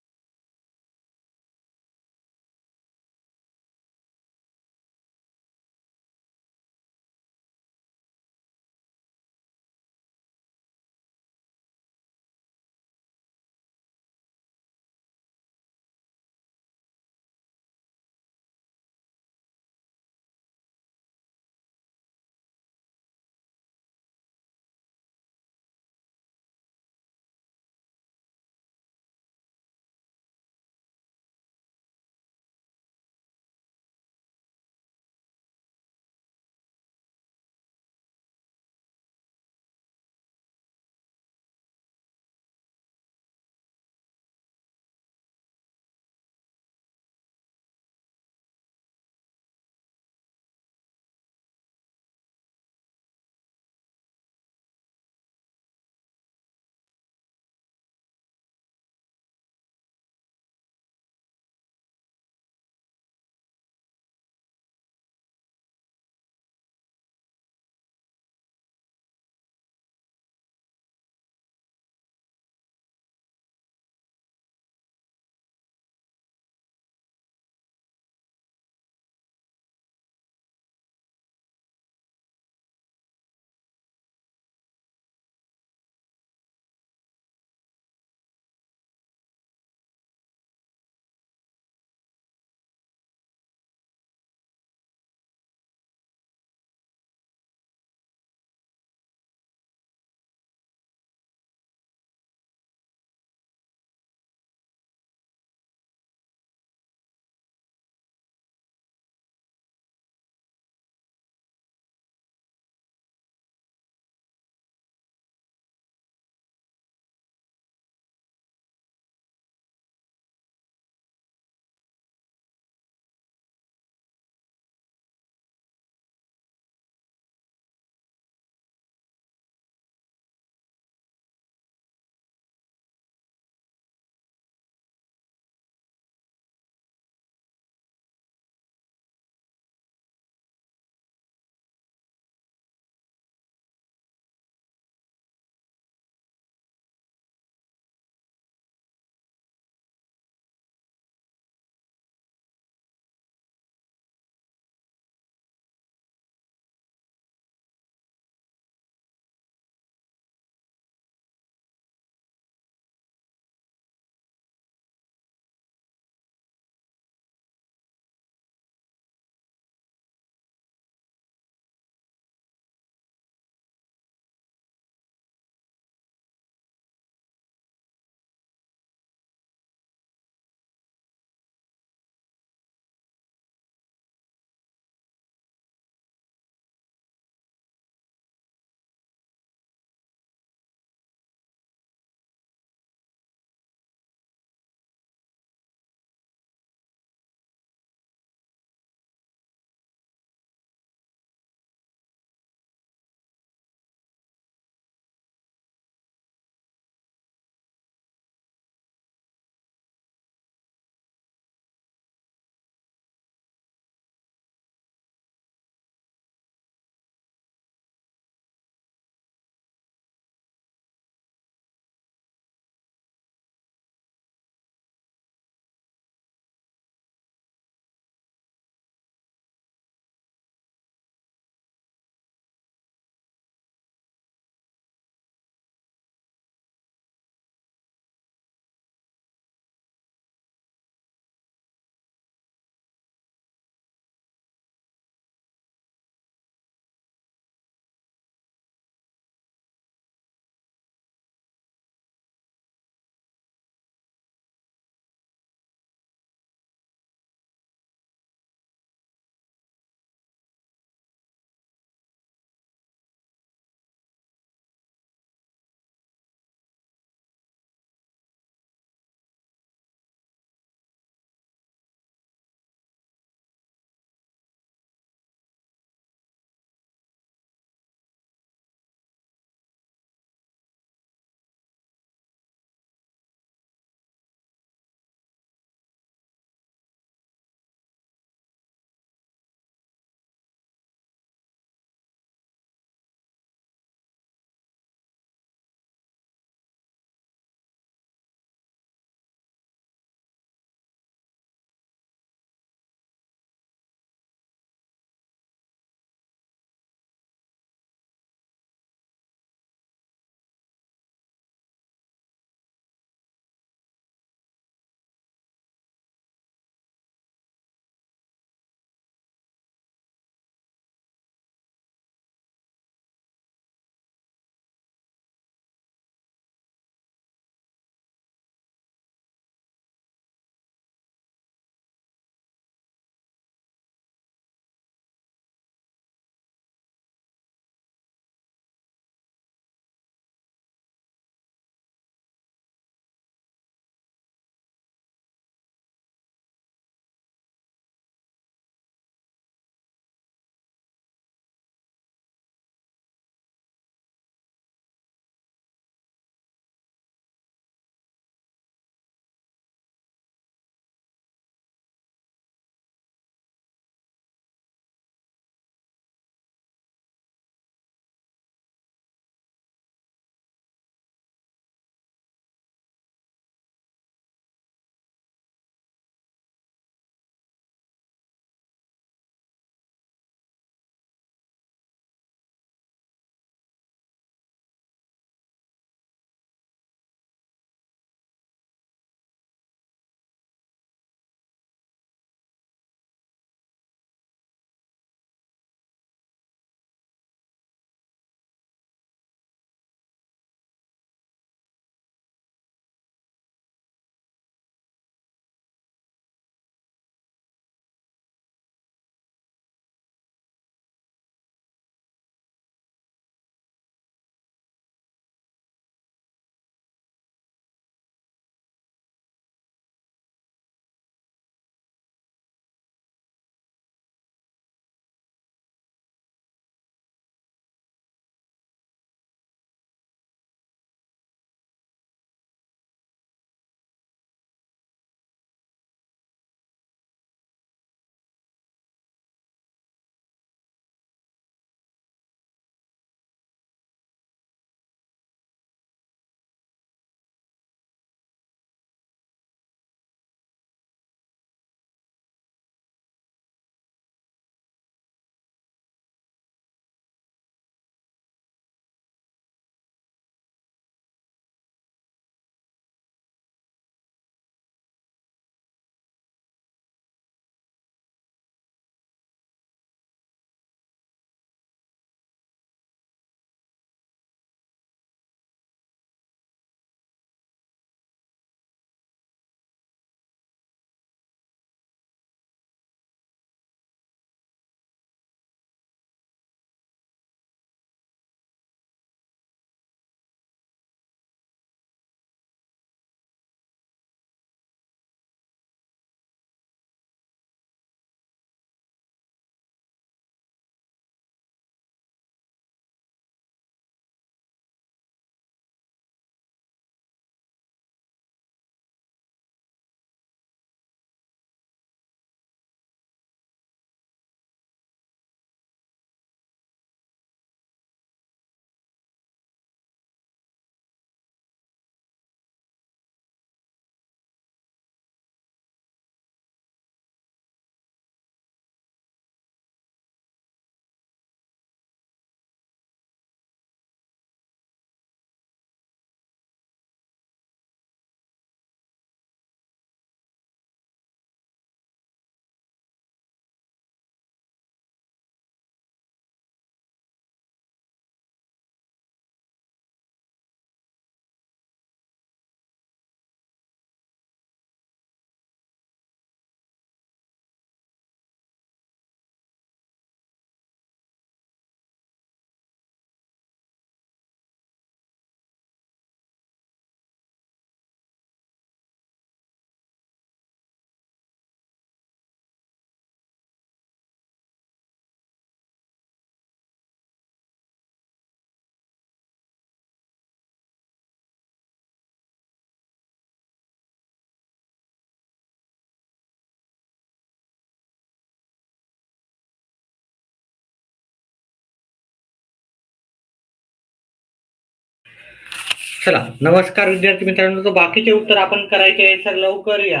चला, नमस्कार विद्यार्थी मित्रांनो. तर बाकीचे उत्तर आपण करायचे आहे, सर लवकर या,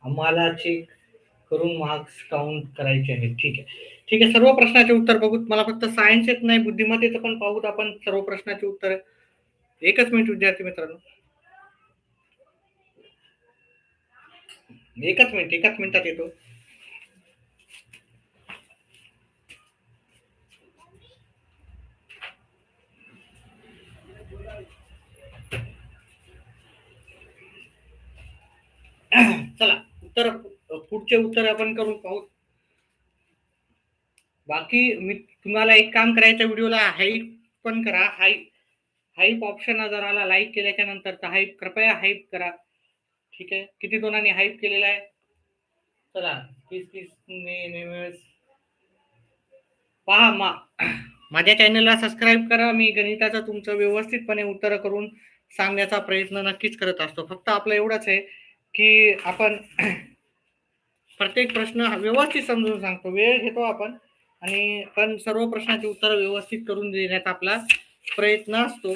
आम्हाला चेक करून मार्क्स काउंट करायचे आहेत. ठीक आहे, ठीक आहे. सर्व प्रश्नाचे उत्तर बघूत. मला फक्त सायन्स येत नाही, बुद्धिमत्तेचं पण पाहूत आपण सर्व प्रश्नाचे उत्तर. एकच मिनिट विद्यार्थी मित्रांनो, एकाच मिनिटात येतो. चला, पुढचे उत्तर आपण करून पाहू. बाकी मी तुम्हाला एक काम करायचं, व्हिडिओला हाईप पण करा. हाईप ऑप्शन जर आला लाईक केल्याच्या नंतर, तर हाईप कृपया हाईप करा. ठीक आहे, किती जणांनी हाईप केलेला आहे? चला, पहा, माझ्या चॅनलला सबस्क्राईब करा. मी गणिताचं तुमचं व्यवस्थितपणे उत्तर करून सांगण्याचा प्रयत्न नक्कीच करत असतो. फक्त आपलं एवढंच आहे की आपण प्रत्येक प्रश्न व्यवस्थित समजून सांगतो, वेळ घेतो आपण, आणि पण सर्व प्रश्नाची उत्तर व्यवस्थित करून देण्याचा आपला प्रयत्न असतो.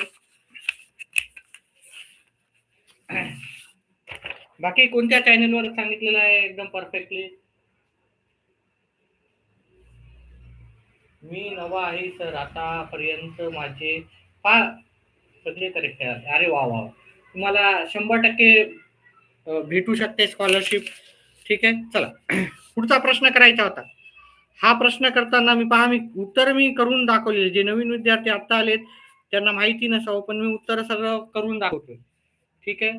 बाकी कोणत्या चॅनलवर सांगितलेलं आहे एकदम परफेक्टली? मी नवा आहे सर, आतापर्यंत माझे सगळे करेक्ट आहे. अरे वा वा, तुम्हाला 100% भेटू शकते स्कॉलरशिप. ठीक आहे, चला. पुढचा प्रश्न करायचा होता. हा प्रश्न करताना मी उत्तर करून दाखवलेले. जे नवीन विद्यार्थी आता आलेत त्यांना माहिती नसावं, पण मी उत्तर सगळं करून दाखवतोय. ठीक आहे,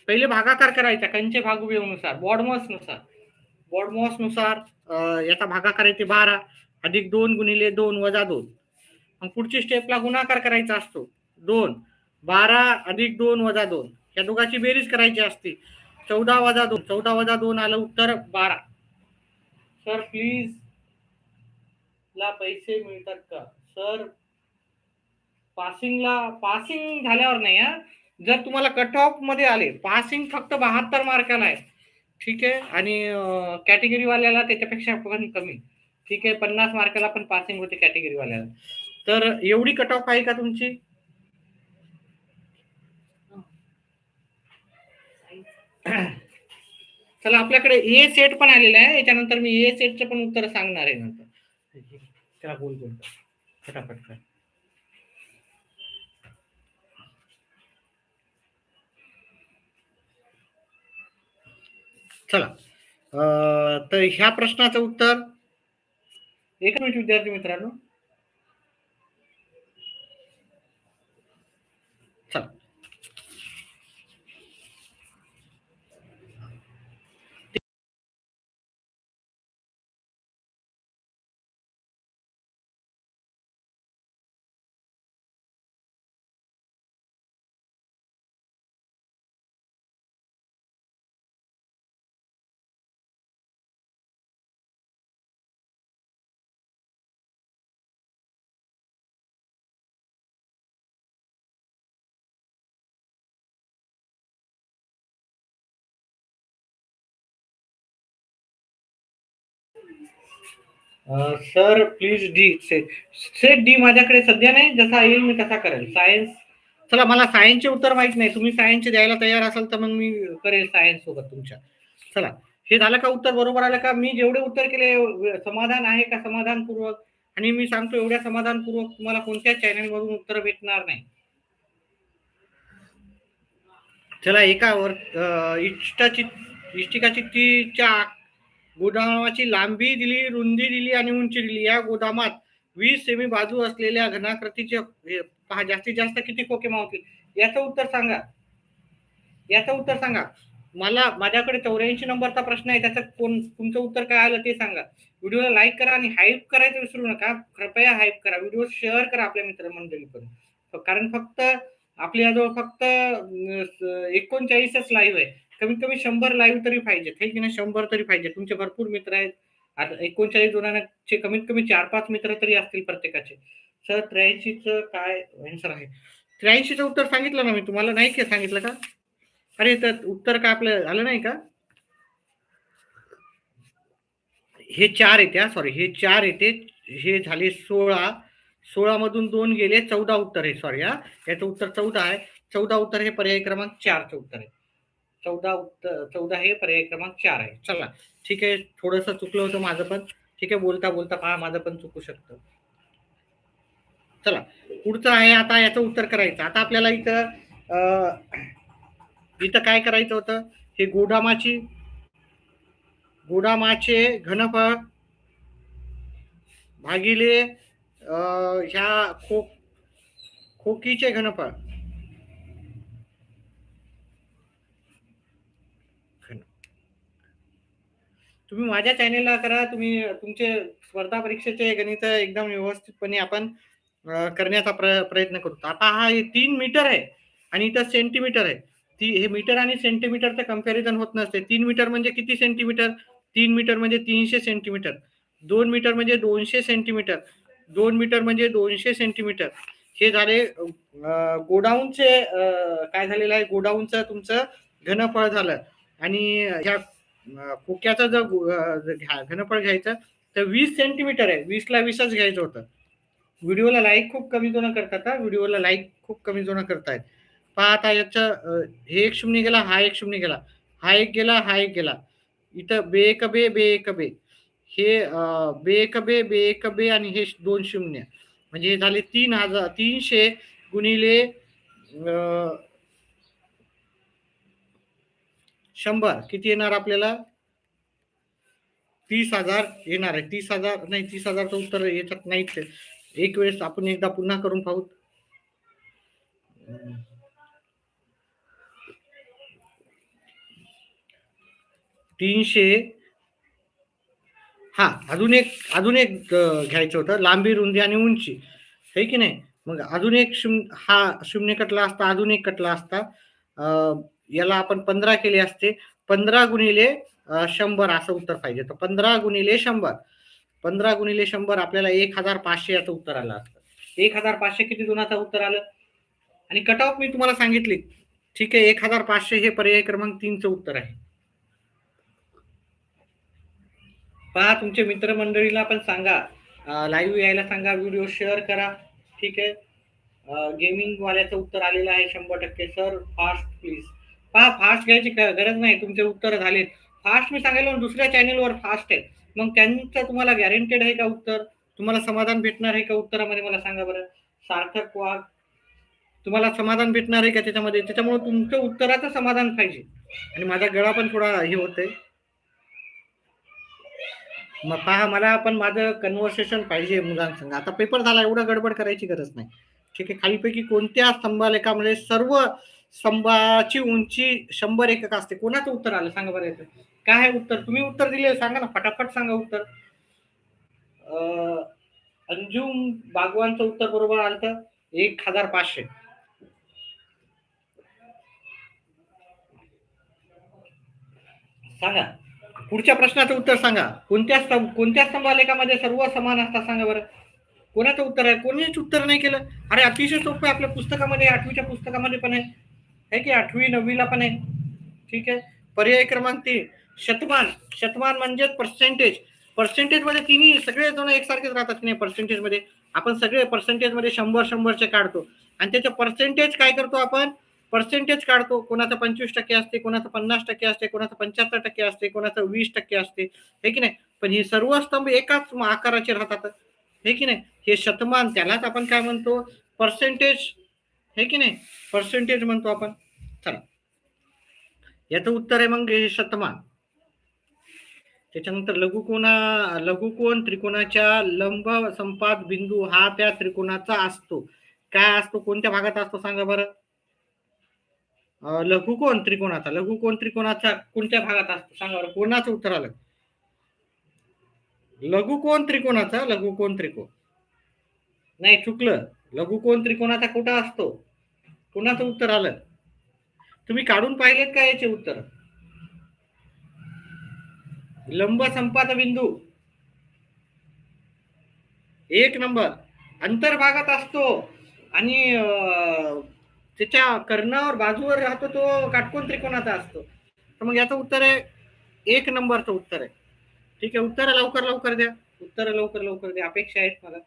पहिले भागाकार करायचा कंचे भागुनुसार, बॉडमॉस नुसार याचा भागाकार येते 12 अधिक 2 गुणिले 2 वजा 2. मग पुढची स्टेपला गुणाकार करायचा असतो. 2 12 अधिक 2 वजा 2, या दोघांची बेरीज करायची असते. 14 वजा 2 आलं उत्तर 12. सर प्लीज ला पैसे मिळतात का? सर पासिंग झाल्यावर नाही हा. जर तुम्हाला कट ऑफ मध्ये आले, पासिंग फक्त 72 मार्काला आहे. ठीक आहे, आणि कॅटेगरी वाल्याला त्याच्यापेक्षा पण कमी. ठीक आहे, 50 मार्काला पण पासिंग होते कॅटेगरी वाल्याला. तर एवढी कट ऑफ आहे का तुमची? चला, आपल्याकडे ए सेट पण आलेला आहे. याच्यानंतर मी ए सेटचं पण उत्तर सांगणार आहे नंतर. त्याला बोल फटाफट कर. चला, तर ह्या प्रश्नाचं उत्तर, एक मिनिट विद्यार्थी मित्रांनो. चला, sir please D set D माझ्याकडे सध्या नाही, जसा येईल मी तसा करेल. सायन्स, चला, मला सायन्सचे उत्तर माहित नाही. तुम्ही सायन्सचे द्यायला तयार असाल तर मग मी करेल सायन्स सोबत तुमच्या. चला, हे झालं का उत्तर बरोबर आलं का? मी जेवढे उत्तर केले समाधान आहे का समाधानपूर्वक? आणि मी सांगतो, एवढ्या समाधानपूर्वक तुम्हाला कोणत्या चॅनल वरून उत्तर भेटणार नाही. चला, एकावर इष्टिकाचित्तीच्या गोदामाची लांबी दिली, रुंदी दिली आणि उंची दिली. या गोदामात 20 सेमी बाजू असलेल्या घनाकृतीचे पहा जास्तीत जास्त किती खोके मावतील? याचं उत्तर सांगा. मला माझ्याकडे 84 नंबरचा प्रश्न आहे, त्याचं तुमचं उत्तर काय आलं ते सांगा. व्हिडिओला लाईक करा आणि हाईप करायचं विसरू नका. कृपया हाईप करा, व्हिडिओ शेअर करा आपल्या मित्रमंडळी पण, कारण फक्त आपल्याजवळ फक्त 39च लाईव्ह आहे. कमीत कमी 100 लाईव्ह तरी पाहिजे, हे की नाही? 100 तरी पाहिजे. तुमचे भरपूर मित्र आहेत. आता 39 जणांचे कमीत कमी 4-5 मित्र तरी असतील प्रत्येकाचे. सर 83च काय आन्सर आहे? 83चं उत्तर सांगितलं ना मी तुम्हाला, नाही का सांगितलं का? अरे, तर उत्तर काय आपलं आलं नाही का? हे 4 येते, सॉरी, हे 4 येते. हे झाले 16 16 मधून 2 गेले, 14 उत्तर आहे. सॉरी हा, याचं उत्तर 14 आहे. 14 उत्तर हे पर्याय क्रमांक 4चं उत्तर आहे. 14 हे पर्याय क्रमांक 4 आहे. चला ठीक आहे, थोडंसं चुकलं होतं माझं पण. ठीक आहे, बोलता बोलता पहा माझं पण चुकू शकतं. चला पुढचं आहे, आता याचं उत्तर करायचं. आता आपल्याला इथं काय करायचं होतं, हे गोडामाचे घनफळ भागिले ह्या खोकीचे घनफळ. तुम्ही माझ्या चॅनेलला करा, तुम्ही तुमचे स्पर्धा परीक्षेचे गणित एकदम व्यवस्थितपणे आपण करण्याचा प्रयत्न करतो. आता हा 3 मीटर आहे आणि इथं सेंटीमीटर आहे. हे मीटर आणि सेंटीमीटरचं कंपॅरिझन होत नसते. 3 मीटर म्हणजे किती सेंटीमीटर? 3 मीटर म्हणजे 300 सेंटीमीटर. 2 मीटर म्हणजे 200 सेंटीमीटर. 2 मीटर म्हणजे 200 सेंटीमीटर. हे झाले गोडाऊनचे काय झालेलं आहे, गोडाऊनचं तुमचं घनफळ झालं. आणि ह्या खोक्याचं जर घनफळ घ्यायचं तर 20 सेंटीमीटर आहे. 20ला 20च घ्यायचं होतं. व्हिडिओला लाईक खूप कमी जण करतात हा, व्हिडिओला लाईक खूप कमी जण करतायत. पहा आता याचं हे 1 शून्य गेला, हा 1 शून्य गेला, हा 1 गेला, हा 1 गेला. इथं बे एक बे, हे बे एक बे आणि हे 2 शून्य, म्हणजे हे झाले 300 गुणिले 100 किती येणार आपल्याला? 30,000 येणार आहे. 30,000 नाही, 30,000चं उत्तर याच्यात नाहीच. एक वेळेस आपण एकदा पुन्हा करून पाहू. 300, हा अजून एक घ्यायचं होतं, लांबी, रुंदी आणि उंची, हे की नाही. मग अजून एक हा शून्य कटला असता, अजून एक कटला असता. याला आपण 15 केले असते. 15 गुणिले 100 असं उत्तर पाहिजे. तर 15 गुणिले 100, 15 गुणिले 100 आपल्याला 1500 याचं उत्तर आलं असतं. 1500 किती गुणाचं उत्तर आलं. आणि कट ऑफ मी तुम्हाला सांगितली. ठीक आहे, 1500 हे पर्याय क्रमांक 3चं उत्तर आहे. पहा तुमच्या मित्रमंडळीला पण सांगा, लाईव्ह यायला सांगा, व्हिडिओ शेअर करा. ठीक आहे, गेमिंग वाल्याचं उत्तर आलेलं आहे 100%. Sir fast please. पहा फास्ट घ्यायची गरज नाही, तुमचे उत्तर झाले फास्ट. मी सांगायला दुसऱ्या चॅनेलवर फास्ट आहे, मग त्यांचं तुम्हाला गॅरंटेड आहे का उत्तर? तुम्हाला समाधान भेटणार आहे का उत्तरामध्ये? मला सांगा बरं. सार्थक वाघ, तुम्हाला समाधान भेटणार आहे का त्याच्यामध्ये? त्याच्यामुळे तुमचं उत्तराचं समाधान पाहिजे. आणि माझा गळा पण थोडा हे होतंय. मग पहा, मला पण माझं कन्व्हर्सेशन पाहिजे मुलांसंग. आता पेपर झाला, एवढं गडबड करायची गरज नाही. ठीक आहे, खालीपैकी कोणत्या स्तंभालेखामध्ये सर्व स्तंभाची उंची 100 एकक असते? कोणाचं उत्तर आलं सांगा बरं. येतं काय आहे उत्तर? तुम्ही उत्तर दिले सांगा ना, फटाफट सांगा उत्तर. अंजुम बागवानचं उत्तर बरोबर आलं 1500. सांगा पुढच्या प्रश्नाचं उत्तर सांगा. कोणत्या स्तंभालेखामध्ये सर्व समान असतात सांगा बरं. कोणाचं उत्तर आहे? कोणीच उत्तर नाही केलं. अरे अतिशय सोपं आहे, आपल्या पुस्तकामध्ये, 8वीच्या पुस्तकामध्ये पण आहे की 8वी 9वीला पण आहे. ठीक आहे, पर्याय क्रमांक 3 शतमान. शतमान म्हणजे पर्सेंटेज मध्ये तिन्ही सगळे जण एकसारखेच राहतात की नाही. पर्सेंटेज मध्ये आपण सगळे पर्सेंटेज मध्ये 100-100चे काढतो आणि त्याचे पर्सेंटेज काय करतो आपण? पर्सेंटेज काढतो. कोणाचं 25% असते, कोणाचं 50% असते, कोणाचं 75% असते, कोणाचं 20% असते, हे की नाही. पण हे सर्व स्तंभ एकाच आकाराचे राहतात, हे की नाही. हे शतमान, त्यालाच आपण काय म्हणतो? पर्सेंटेज, हे की नाही, पर्सेंटेज म्हणतो आपण. चला याचं उत्तर आहे मग हे शतमान. त्याच्यानंतर लघुकोण त्रिकोणाच्या लंब संपात बिंदू हा त्या त्रिकोणाचा असतो. काय असतो? कोणत्या भागात असतो सांगा बरं. लघुकोण त्रिकोणाचा कोणत्या भागात असतो सांगा बरं. कोणाचं उत्तर आलं? लघुकोण त्रिकोण नाही, चुकलं. लघुकोण त्रिकोणाचा कुठं असतो? कोणाचं उत्तर आलं? तुम्ही काढून पाहिलेत का याचे उत्तर? लंब संपात बिंदू 1 नंबर अंतर्भागात असतो आणि त्याच्या कर्णावर बाजूवर राहतो तो काटकोन त्रिकोणाचा असतो. तर मग याचं उत्तर आहे 1 नंबरचं उत्तर आहे. ठीक आहे, उत्तर लवकर द्या. अपेक्षा आहेत मला.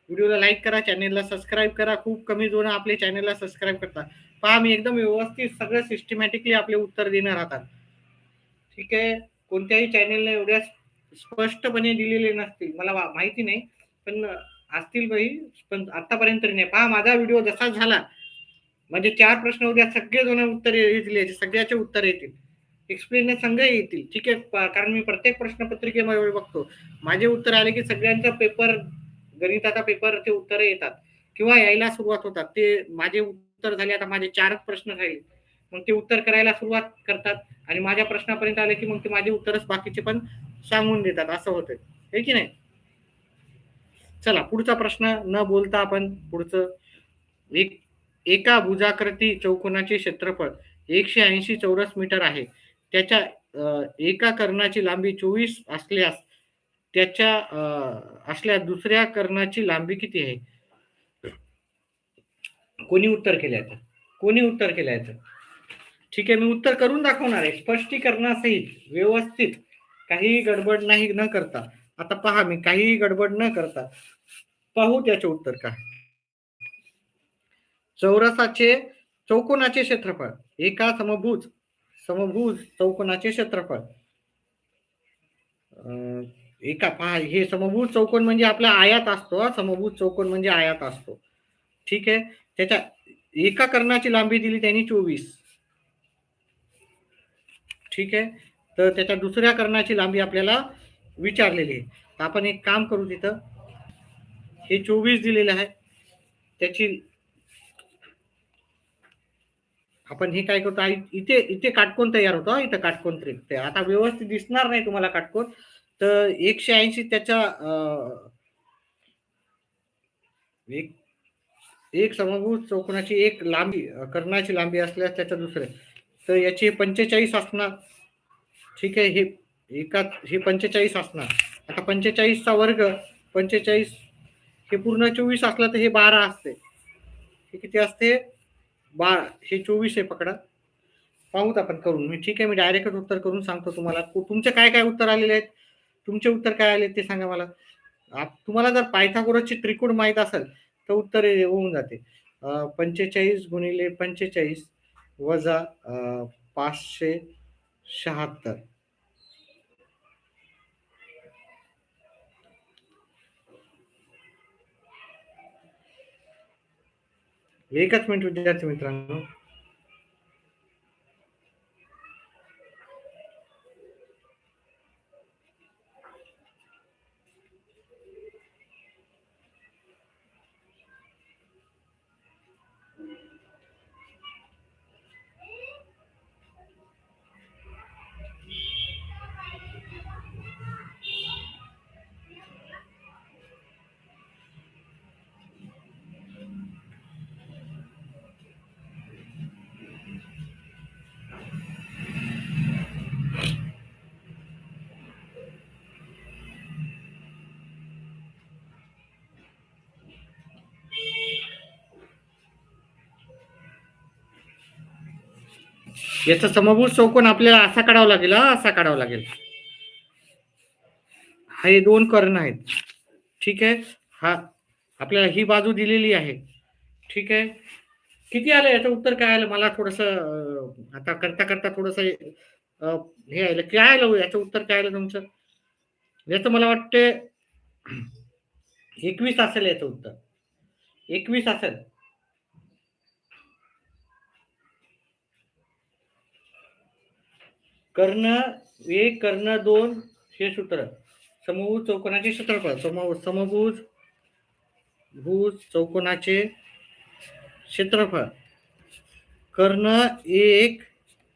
व्हिडिओला लाईक करा, चॅनेलला सबस्क्राईब करा. खूप कमी जण आपले चॅनेलला सबस्क्राईब करतात. पहा मी एकदम व्यवस्थित सगळं सिस्टमॅटिकली आपले उत्तर देणार राहतात. ठीक आहे. कोणत्याही चॅनेलने एवढ्या स्पष्टपणे दिलेले नसतील, मला माहिती नाही, पण असतील बाई, पण आतापर्यंत तरी नाही. पहा माझा व्हिडिओ जसा झाला म्हणजे 4 प्रश्न उद्या सगळेजण उत्तर येतील, याचे सगळ्याचे उत्तर येतील, एक्सप्लेनेशन सगळे येतील. ठीक आहे. कारण मी प्रत्येक प्रश्नपत्रिकेमध्ये बघतो, माझे उत्तर आले की सगळ्यांचा पेपर, गणिताचा पेपरचे उत्तर येतात किंवा यायला सुरुवात होतात. ते माझे उत्तर झाले, आता माझे 4च प्रश्न राहिले, मग ते उत्तर करायला सुरुवात करतात आणि माझ्या प्रश्नापर्यंत आले की मग ते माझे उत्तरच बाकीचे पण सांगून देतात. असं होतं, हे की नाही. चला पुढचा प्रश्न न बोलता आपण पुढचं. एक एका भुजाकृती चौकोनाचे क्षेत्रफळ 180 चौरस मीटर आहे. त्याच्या एका कर्णाची लांबी 24 असल्यास त्याच्या असल्यास दुसऱ्या कर्णाची लांबी किती आहे? कोणी उत्तर केलं याचं? कोणी उत्तर केलं याचं? ठीक आहे, मी उत्तर करून दाखवणार आहे स्पष्टीकरणासहित, व्यवस्थित, काही गडबड नाही न करता. आता पहा, मी काही गडबड न करता पाहू त्याचे उत्तर काय. चौरसाचे चौकोनाचे क्षेत्रफळ, एका समभुज चौकोनाचे क्षेत्रफळ, एका, पहा हे समभुज चौकोन म्हणजे आपला आयात असतो. समभुज चौकोन म्हणजे आयात असतो. ठीक आहे. त्याच्या एका कर्णाची लांबी दिली त्यांनी 24. ठीक आहे. तर त्याच्या दुसऱ्या कर्णाची लांबी आपल्याला विचारलेली आहे. तर आपण एक काम करू, तिथं हे 24 दिलेलं आहे, त्याची आपण हे काय करतो, इथे इथे काटकोन तयार होतो. इथं काटकोन ते आता व्यवस्थित दिसणार नाही तुम्हाला काटकोन. तर 180 त्याच्या एक एक समभुज चौकोनाची एक लांबी, कर्णाची लांबी असल्यास त्याच्या दुसरे, तर याची 45 असणार. ठीक आहे. हे एका हे 45 असणार. आता 45चा वर्ग 45 हे पूर्ण 24 असलं तर हे 12 असते. हे किती असते? 12. हे 24 आहे पकडा. पाहूत आपण करून. मी ठीक आहे, मी डायरेक्टच उत्तर करून सांगतो तुम्हाला. तुमचे काय काय उत्तर आलेले आहेत, तुमचे उत्तर काय आले ते सांगा मला. तुम्हाला जर पायथागोरसची त्रिकोण माहित असेल तर उत्तर होऊन जाते. 45 गुणिले 45 वजा 576. एकच मिनिट विद्यार्थी मित्रांनो. याचा समभुज चौकोन आपल्याला असा काढावा लागेल, असा काढावा लागेल. हे 2 कर्ण आहेत. ठीक आहे. हा आपल्याला ही बाजू दिलेली आहे. ठीक आहे. किती आलं याचं उत्तर? काय आलं मला थोडस आता करता करता थोडस हे आलं. काय आलं याचं उत्तर? काय आलं तुमचं? याचं मला वाटते 21 असेल याचं उत्तर. 21 असेल. कर्ण 1 कर्ण 2 हे सूत्र. समभुज चौकोनाचे क्षेत्रफळ, समभुज चौकोनाचे क्षेत्रफळ, कर्ण 1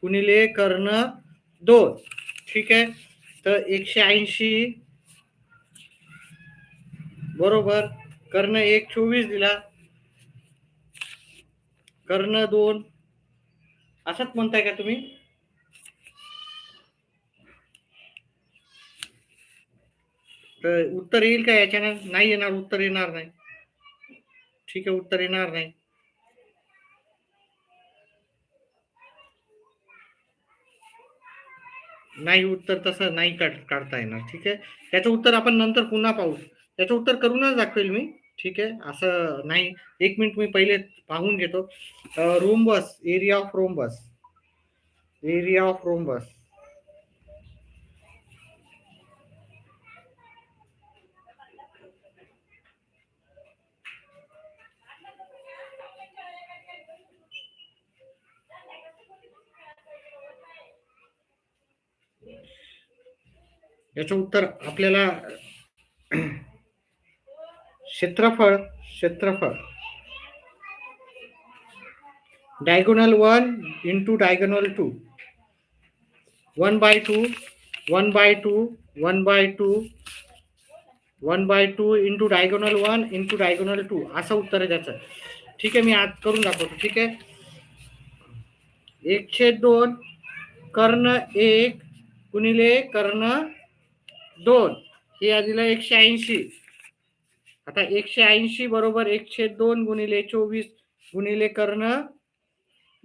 गुणिले कर्ण 2. ठीक आहे. तर 180 बरोबर कर्ण 1 24 दिला, कर्ण 2 असंच म्हणताय का तुम्ही? तर उत्तर येईल का याच्यानं? नाही येणार, उत्तर येणार नाही. ठीक आहे, उत्तर येणार नाही. नाही, उत्तर तसं नाही काढता येणार. ठीक आहे. त्याचं उत्तर आपण नंतर पुन्हा पाहू. त्याचं उत्तर करूनच दाखवेल मी. ठीक आहे, असं नाही. एक मिनिट मी पहिले पाहून घेतो. Rhombus, area of rhombus, area of rhombus. याचं उत्तर आपल्याला क्षेत्रफळ, क्षेत्रफळ diagonal 1 into diagonal 2, 1/2, 1/2, 1/2, 1/2 into diagonal 1 into diagonal 2 असं उत्तर आहे त्याचं. ठीक आहे, मी आज करून दाखवतो. ठीक आहे, 1/2 कर्ण 1 गुणिले कर्ण 2 हे आधीला 180. आता 180 बरोबर 1/2 गुणिले 24 गुणिले कर्ण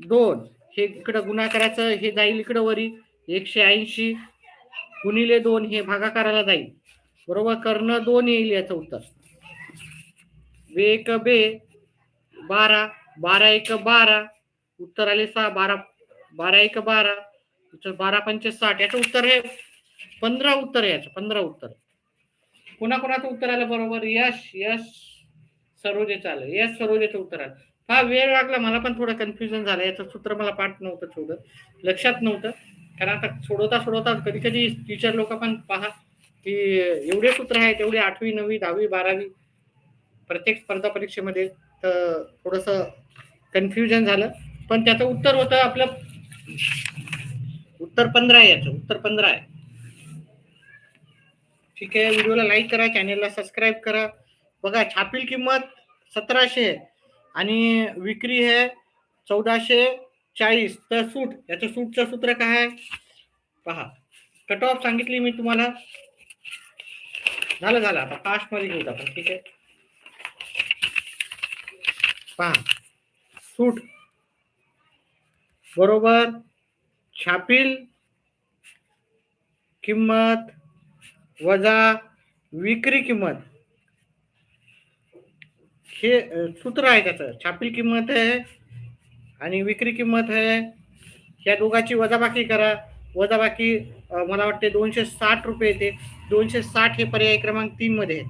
2 हे इकडं गुणाकाराचं हे जाईल इकडं वरी 180 गुणिले 2 हे भागाकाराला जाईल बरोबर. कर्ण 2 येईल याचं उत्तर. एक बे 12, 12 एक 12 उत्तर आले 6, 12 12 एक 12 12 पंचे 60 याचं उत्तर आहे 15 उत्तर आहे याचं 15 उत्तर. कोणाकोणाचं उत्तर आलं बरोबर? यश, यश सरोजेचं आलं, यश सरोजेचं उत्तर आलं. हा वेळ लागला, मला पण थोडं कन्फ्युजन झालं. याचं सूत्र मला पाठ नव्हतं, थोडं लक्षात नव्हतं. कारण आता सोडवता सोडवता कधी कधी टीचर लोक पण पहा की एवढे सूत्र आहेत, एवढे 8वी 9वी 10वी 12वी प्रत्येक स्पर्धा परीक्षेमध्ये, तर थोडस कन्फ्युजन झालं. पण त्याचं उत्तर होतं आपलं उत्तर 15 आहे, याचं उत्तर 15 आहे. ठीक आहे, व्हिडिओला लाईक करा, चॅनेलला सबस्क्राईब करा. बघा, छापील किंमत 1700 आणि विक्री आहे 1440. तर सूट, याचं सूटचं सूत्र काय आहे पहा. कट ऑफ सांगितली मी तुम्हाला. झालं झालं, आता फास्ट मध्ये घेऊ आपण. ठीक आहे, पहा, सूट बरोबर छापील किंमत वजा विक्री किंमत, हे सूत्र आहे त्याचं. छापील किंमत आहे आणि विक्री किंमत आहे, या दोघांची वजाबाकी करा. वजाबाकी मला वाटते 260 रुपये येते. 260 हे पर्याय क्रमांक 3 मध्ये आहे.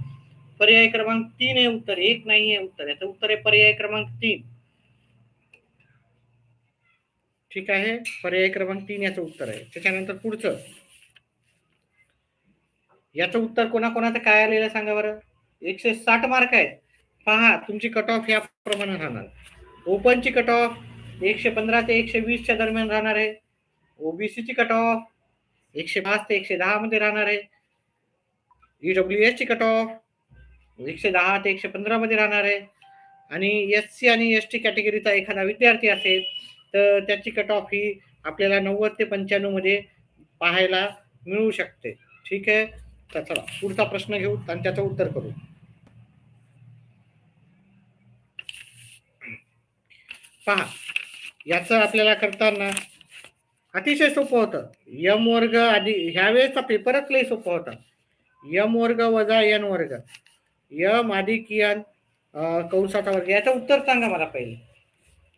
पर्याय क्रमांक 3 आहे उत्तर, एक नाही आहे उत्तर. याचं उत्तर आहे पर्याय क्रमांक 3. ठीक आहे, पर्याय क्रमांक 3 याचं उत्तर आहे. त्याच्यानंतर पुढचं, याचं उत्तर कोणाकोणाचं काय आलेलं सांगा बरं. 160 मार्क आहेत. पहा, तुमची कट ऑफ या प्रमाणे राहणार. ओपनची कट ऑफ 115 ते 120 च्या दरम्यान राहणार आहे. ओबीसीची कट ऑफ 105 ते 110 मध्ये राहणार आहे. ईडब्ल्यूएस ची कट ऑफ 110 ते 115 मध्ये राहणार आहे. आणि एससी आणि एसटी कॅटेगरीचा एखादा विद्यार्थी असेल तर त्याची कट ऑफ ही आपल्याला 90 ते 95 मध्ये पाहायला मिळू शकते. ठीक आहे, तर चला पुढचा प्रश्न घेऊ आणि त्याचं उत्तर करू. पहा, याचं आपल्याला करताना अतिशय सोपं होतं. यम वर्ग आधी, ह्या वेळेचा पेपरच लई सोपा होता. यम वर्ग वजा एन वर्ग, यम अधिक एन कंसाचा वर्ग. याचं उत्तर सांगा मला पहिले.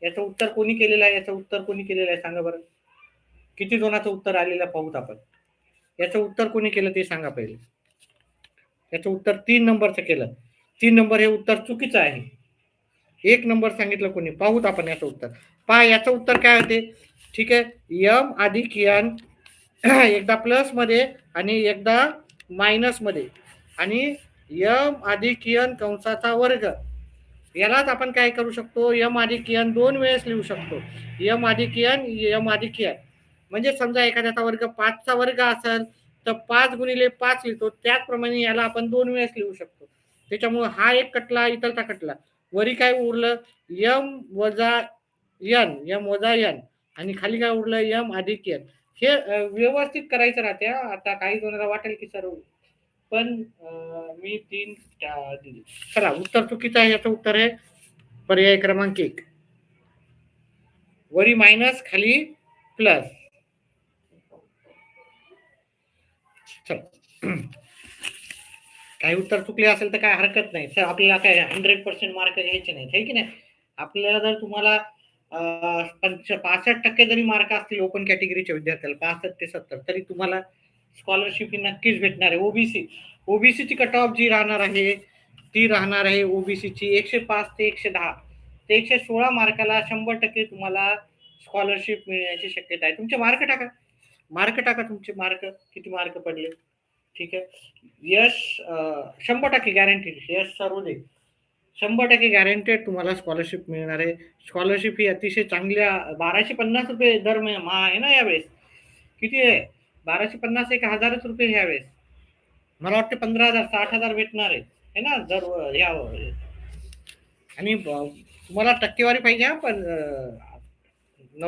याचं उत्तर कोणी केलेलं आहे? याचं उत्तर कोणी केलेलं आहे सांगा बरं. किती जणांचं उत्तर आलेलं पाहूत आपण. याचं उत्तर कोणी केलं ते सांगा पहिले. याचं उत्तर 3 नंबरचं केलं. 3 नंबर हे उत्तर चुकीचं आहे. 1 नंबर सांगितलं कोणी, पाहूत आपण याचं उत्तर. पहा, याचं उत्तर काय होते. ठीक आहे, यम अधिक एन एकदा प्लस मध्ये आणि एकदा मायनस मध्ये, आणि यम अधिक एन कंसाचा वर्ग. यालाच आपण काय करू शकतो, यम अधिक एन 2 वेळेस लिहू शकतो. यम अधिक एन, यम अधिक एन. म्हणजे समजा एखाद्याचा वर्ग 5चा वर्ग असेल तर 5 गुणिले 5 लिहितो. त्याचप्रमाणे याला आपण 2 वेळेस लिहू शकतो. त्याच्यामुळे हा एक कटला, इतरचा कटला. वरी काय उरलं, यम वजा एन, यम वजा एन, आणि खाली काय उरलं, यम अधिक एन. हे व्यवस्थित करायचं राहते. आता काही जणांना वाटेल की सर पण मी 3 दिली. चला, उत्तर चुकीचं आहे. याचं उत्तर आहे पर्याय क्रमांक 1. वरी मायनस, खाली प्लस. चल काही उत्तर चुकले असेल तर काय हरकत नाही सर, आपल्याला काय 100% मार्क घ्यायचे नाहीत, है की नाही. आपल्याला जर तुम्हाला 65% जरी मार्क असतील ओपन कॅटेगरीच्या विद्यार्थ्याला 65 ते 70, तरी तुम्हाला स्कॉलरशिप ही नक्कीच भेटणार आहे. ओबीसीची कट ऑफ जी राहणार आहे ती राहणार आहे ओबीसीची 105 ते 110 ते 116 मार्काला 100% तुम्हाला स्कॉलरशिप मिळण्याची शक्यता आहे. तुमचे मार्क टाका तुमचे मार्क किती मार्क पडले. ठीक आहे. यश 100% गॅरंटेड, यश सर्व दे 100% गॅरंटेड तुम्हाला स्कॉलरशिप मिळणार आहे. स्कॉलरशिप ही अतिशय चांगल्या 1250 रुपये दर महिना आहे ना यावेळेस. किती आहे 1250, 1000 रुपये यावेळेस. मला वाटते 15,000 60,000 भेटणार आहे ना दर या. आणि तुम्हाला टक्केवारी पाहिजे पण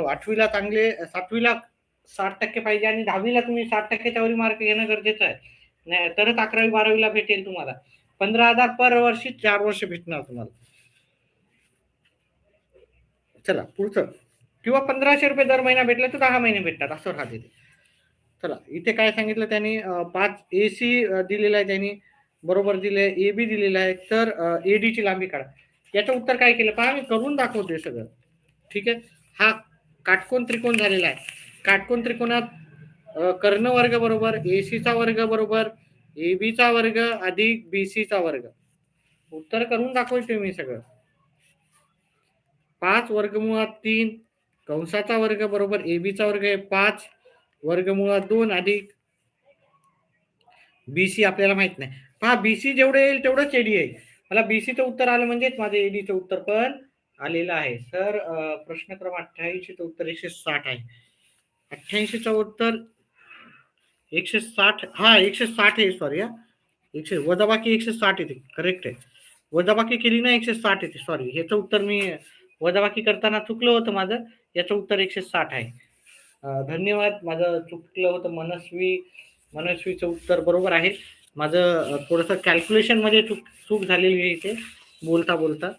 8वीला चांगले, 7वीला 60% पाहिजे आणि 10वीला तुम्ही 60%च्या वरी मार्क घेणं गरजेचं आहे. नाही तरच 11वी 12वीला भेटेल तुम्हाला. 15,000 पर वर्षी 4 वर्ष भेटणार तुम्हाला. चला पुढचं. किंवा 1500 रुपये दर महिना भेटला तर 10 महिने भेटतात असं राहते. चला इथे काय सांगितलं त्यांनी 5 AC दिलेला आहे त्यांनी, बरोबर दिले. AB दिलेला आहे. तर AD ची लांबी काढा. याचं उत्तर काय केलं पहा, मी करून दाखवतोय सगळं. ठीक आहे. हा काटकोन त्रिकोण झालेला आहे. काटकोन त्रिकोणात कर्ण वर्ग बरोबर AC चा वर्ग बरोबर AB चा वर्ग अधिक BC चा वर्ग. उत्तर करून दाखवतोय मी सगळं. 5 वर्गमुळात 3 कंसाचा वर्ग बरोबर AB चा वर्ग आहे 5 वर्गमुळात 2 अधिक BC आपल्याला माहित नाही. पहा BC जेवढं येईल तेवढंच AD येईल. मला BCचं उत्तर आलं म्हणजेच माझं ADचं उत्तर पण आलेलं आहे. सर प्रश्न क्रमांक 88चं उत्तर 160 आहे. 88चं उत्तर 160. हा 160 आहे. सॉरी, वजाबाकी 160 येते. करेक्ट आहे. वजाबाकी केली ना 160 येते. सॉरी, ह्याचं उत्तर मी वजाबाकी करताना चुकलं होतं माझं. याचं उत्तर 160 आहे. धन्यवाद. माझं चुकलं होतं. मनस्वीचं उत्तर बरोबर आहे. माझं थोडंसं कॅल्क्युलेशन मध्ये चूक झालेली आहे इथे बोलता.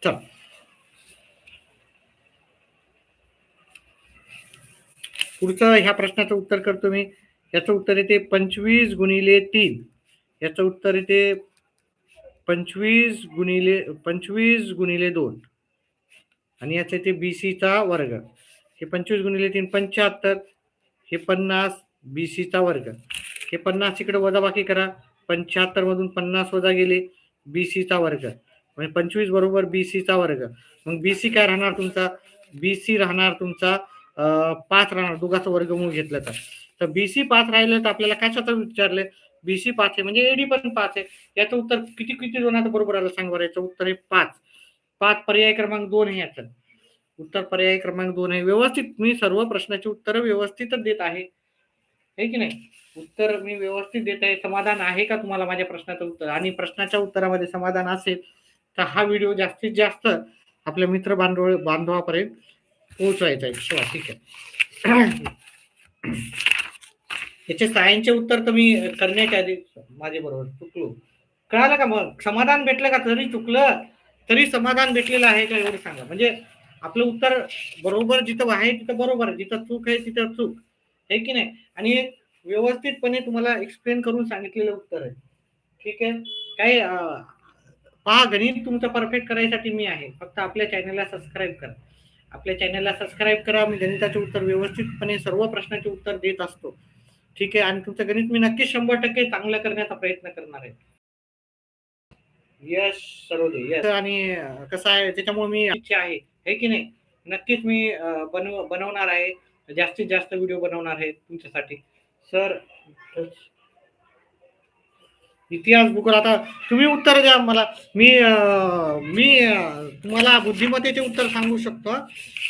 चल पुढचं ह्या प्रश्नाचं उत्तर करतो मी. याचं उत्तर येते 25 गुणिले 3. याचं उत्तर येते 25 गुणिले 2 आणि याचं येते BCचा वर्ग. हे 25 गुणिले 3 75, हे 50 BCचा वर्ग. हे 50 इकडे वजाबाकी करा. 75 मधून 50 वजा गेले BCचा वर्ग म्हणजे 25 बरोबर BCचा वर्ग. मग BC काय राहणार तुमचा? BC राहणार तुमचा 5 राहणार. दोघांचा वर्गमूळ घेतलं तर BC 5 राहिलं तर आपल्याला कशाचं विचारलंय? BC 5 आहे म्हणजे AD पण 5 आहे. याचं उत्तर किती दोनाचं बरोबर आलं सांग बरं. याचं उत्तर आहे 5. पर्याय क्रमांक 2 आहे याचं उत्तर. पर्याय क्रमांक 2 आहे. व्यवस्थित मी सर्व प्रश्नाची उत्तर व्यवस्थितच देत आहे, है की नाही. उत्तर मी व्यवस्थित देत आहे. समाधान आहे का तुम्हाला माझ्या प्रश्नाचं उत्तर? आणि प्रश्नाच्या उत्तरामध्ये समाधान असेल तर हा व्हिडिओ जास्तीत जास्त आपल्या मित्र बांधवापर्यंत पोहोचवायचा आहे. ठीक आहे. याचे सायन्सचे उत्तर तर मी करण्याच्या आधी माझे बरोबर चुकलो. कळालं का? मग समाधान भेटलं का? जरी चुकलं तरी समाधान भेटलेलं आहे का एवढं सांगा. म्हणजे आपलं उत्तर बरोबर जिथं आहे तिथं बरोबर, जिथं चूक आहे तिथं चूक, आहे की नाही. आणि व्यवस्थितपणे तुम्हाला एक्सप्लेन करून सांगितलेलं उत्तर आहे. ठीक आहे. काही पहा, गणित तुमचं परफेक्ट करायसाठी मी आहे. फक्त आपल्या चॅनलला सबस्क्राईब करा. आपल्या चॅनलला सबस्क्राईब करा. मी गणिताचे उत्तर व्यवस्थितपणे सर्व प्रश्नाचे उत्तर देत असतो. ठीक आहे. आणि तुमचं गणित मी नक्कीच 100% चांगलं करण्याचा प्रयत्न करणार आहे. यश सरोदे, यश. आणि कसं आहे त्याच्यामुळे मी इच्छा आहे की नाही, नक्कीच मी बनवणार आहे. जास्तीत जास्त व्हिडिओ बनवणार आहे तुमच्यासाठी. सर इतिहास भूगोल आता तुम्ही उत्तर द्या मला. मी तुम्हाला बुद्धिमत्तेचे उत्तर सांगू शकतो.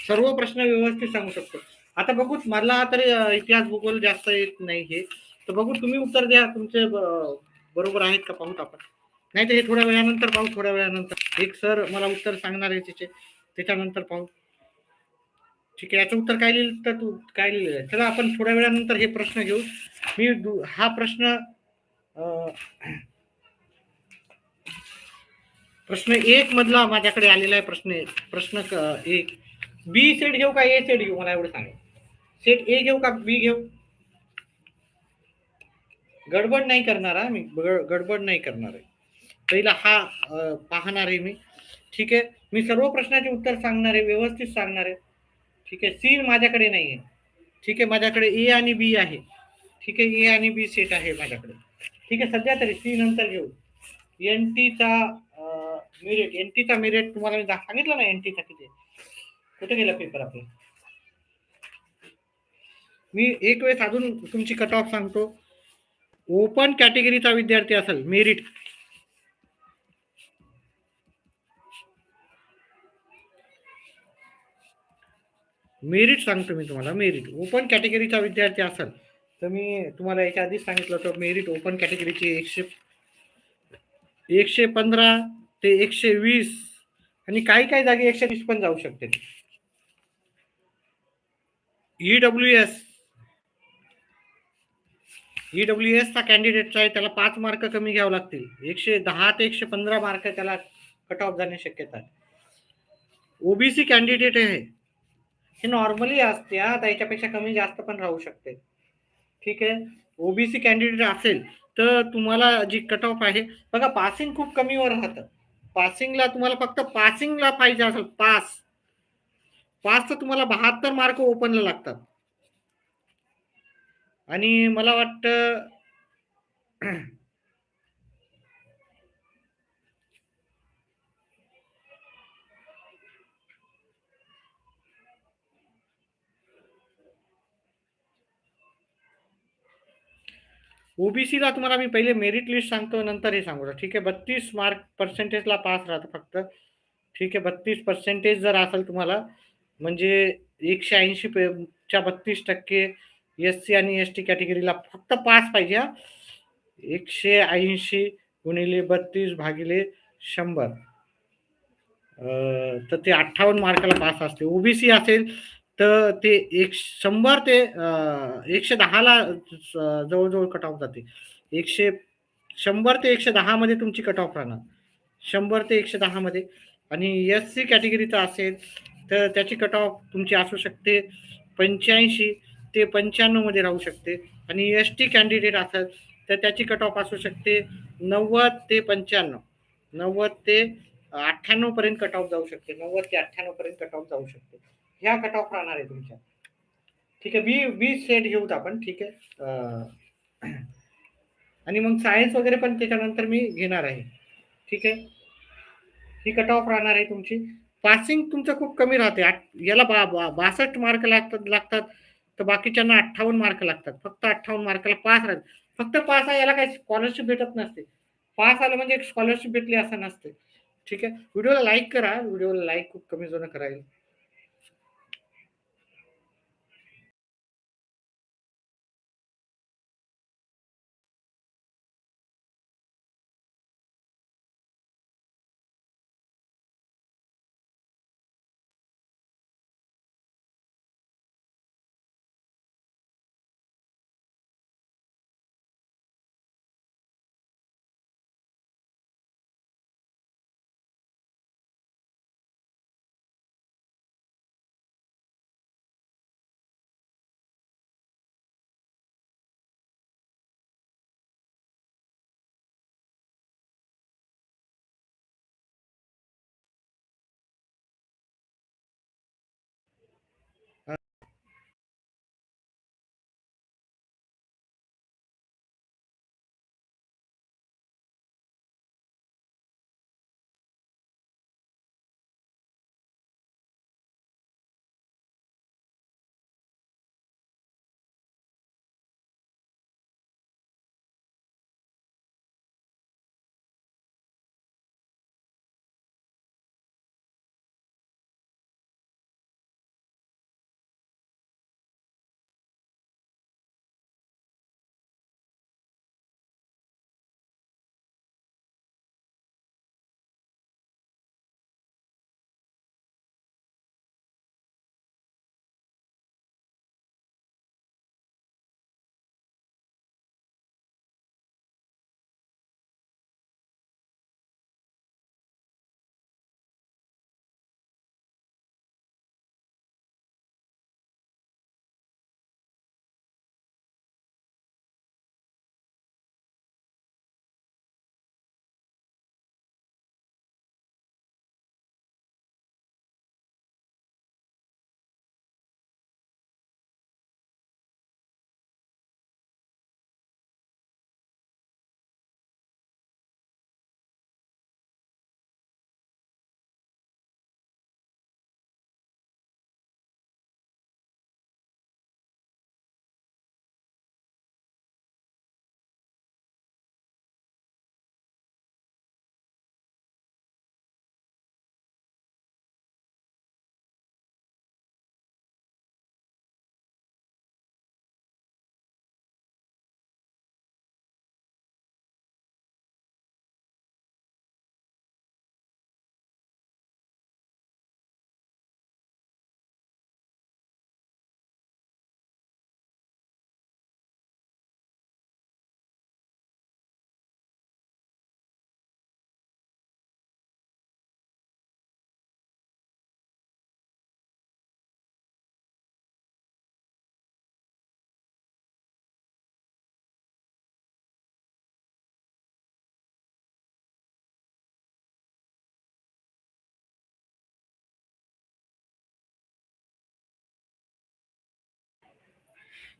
सर्व प्रश्न व्यवस्थित सांगू शकतो. आता बघू, मला तरी इतिहास भूगोल जास्त येत नाही हे, तर बघू तुम्ही उत्तर द्या. तुमचे बरोबर आहेत का पाहूत आपण. नाही तर हे थोड्या वेळानंतर पाहू. थोड्या वेळानंतर एक सर मला उत्तर सांगणार आहे त्याच्यानंतर पाहू. ठीक आहे. याचं उत्तर काय लिहिलं तर तू काय लिहिलेलं आहे. चला आपण थोड्या वेळानंतर हे प्रश्न घेऊ. मी हा प्रश्न 1 मधला माझ्याकडे आलेला आहे. प्रश्न 1. बी सेट घेऊ का ए सेट घेऊ? मला एवढं सांगा. सेट ए घेऊ का बी घेऊ? गडबड नाही करणार मी गडबड नाही करणार आहे. पहिला हा पाहणार आहे मी. ठीक आहे. मी सर्व प्रश्नाचे उत्तर सांगणार आहे, व्यवस्थित सांगणार आहे. ठीक आहे. सी माझ्याकडे नाही आहे. ठीक आहे. माझ्याकडे ए आणि बी आहे. ठीक आहे. ए आणि बी सेट आहे माझ्याकडे. ठीक आहे. सध्या तरी सी नंतर घेऊ. एन टीचा मेरिट, एन टीचा मेरिट तुम्हाला मी सांगितलं ना, एन टीचा किती. कुठे गेला पेपर आपला. मी एक वेळेस अजून तुमची कट ऑफ सांगतो. ओपन कॅटेगरीचा विद्यार्थी असेल, मेरिट मेरिट सांगतो मी तुम्हाला. मेरिट ओपन कॅटेगरीचा विद्यार्थी असेल तर मी तुम्हाला याच्या आधीच सांगितलं होतं, मेरिट ओपन कॅटेगरीची 115 ते 120 आणि काही काही जागी 120 पण जाऊ शकते. ईडब्ल्यूएस चा कॅन्डिडेटचा आहे, त्याला 5 मार्क कमी घ्यावे लागतील. 110 ते 115 मार्क त्याला कट ऑफ जाण्याची शक्यता आहे. ओबीसी कॅन्डिडेट आहे, हे नॉर्मली असते, त्याच्यापेक्षा कमी जास्त पण राहू शकते. ठीक आहे. ओबीसी कॅन्डिडेट असेल तर तुम्हाला जी कट ऑफ आहे बघा, पासिंग खूप कमीवर राहतं. पासिंगला तुम्हाला फक्त पासिंगला पाहिजे असेल, पास तर तुम्हाला 72 मार्क ओपनला लागतात. आणि मला वाटतं ओबीसीला तुम्हाला मी पहिले मेरिट लिस्ट सांगतो, नंतर हे सांगू. ठीक आहे. 32 मार्क पर्सेंटेजला पास राहतं फक्त. ठीक आहे. 32% जर असेल तुम्हाला, म्हणजे 180 च्या 32% एससी आणि एसटी कॅटेगरीला फक्त पास पाहिजे. 180 गुणिले 32 भागिले 100 तर ते 58 मार्काला पास असते. ओबीसी असेल तर ते 100 ते 110ला जवळ-जवळ कट ऑफ जाते. 100 ते 110 मध्ये तुमची कट ऑफ राहणार. 100 ते 110 मध्ये. आणि एससी कॅटेगरीचा असेल तर त्याची कट ऑफ तुमची असू शकते 85 ते 95 मध्ये राहू शकते. आणि एसटी कॅन्डिडेट असेल तर त्याची कट ऑफ असू शकते 90 ते 95, 90 ते 98 पर्यंत कट ऑफ जाऊ शकते. 90 ते 98 पर्यंत कट ऑफ जाऊ शकते. ह्या कट ऑफ राहणार आहे तुमच्या. ठीक आहे. 20 सेट घेऊत आपण. ठीक आहे. आणि मग सायन्स वगैरे पण त्याच्यानंतर मी घेणार आहे. ठीक आहे. ही कट ऑफ राहणार आहे तुमची. पासिंग तुमचं खूप कमी राहते. याला 62 मार्क लागतात तर बाकीच्यांना 58 मार्क लागतात. फक्त 58 मार्काला पास राहतात. फक्त पास आहे, याला काही स्कॉलरशिप भेटत नसते. पास आलं म्हणजे एक स्कॉलरशिप भेटली असं नसते. ठीक आहे. व्हिडिओला लाईक करा. व्हिडिओला लाईक खूप कमी जण करायला.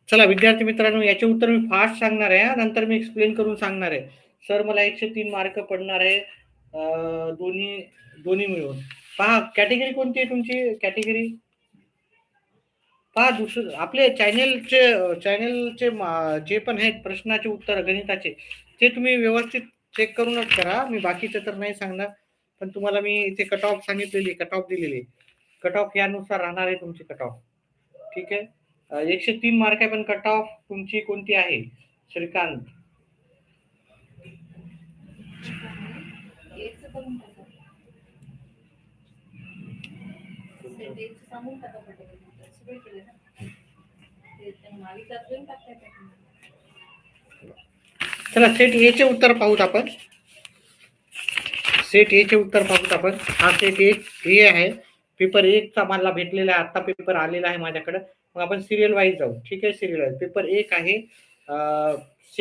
चला विद्यार्थी मित्रांनो, याचे उत्तर मी फास्ट सांगणार आहे नंतर मी एक्सप्लेन करून सांगणार आहे. सर मला 103 मार्क पडणार आहे दोन्ही दोन्ही मिळून. पहा कॅटेगरी कोणती आहे तुमची कॅटेगरी? पहा दुसरं आपले चॅनेलचे जे पण आहेत प्रश्नाचे उत्तर गणिताचे ते तुम्ही व्यवस्थित चेक करूनच करा. मी बाकीचं तर नाही सांगणार, पण तुम्हाला मी इथे कट ऑफ सांगितलेली, कट ऑफ दिलेली. कट ऑफ यानुसार राहणार आहे तुमची कट ऑफ. ठीक आहे. 103 मार्क आहे, पण कट ऑफ तुमची कोणती आहे श्रीकांत? चला सेट ए चे उत्तर पाहूत आपण. सेट ए चे उत्तर पाहूत आपण. हा सेट ए आहे. पेपर 1 चा मला भेटलेला आहे. आता पेपर आलेला आहे माझ्याकडे. मग आपण सिरियल वाईज जाऊ. ठीक आहे, सिरियल वाईज. पेपर 1 आहे सेट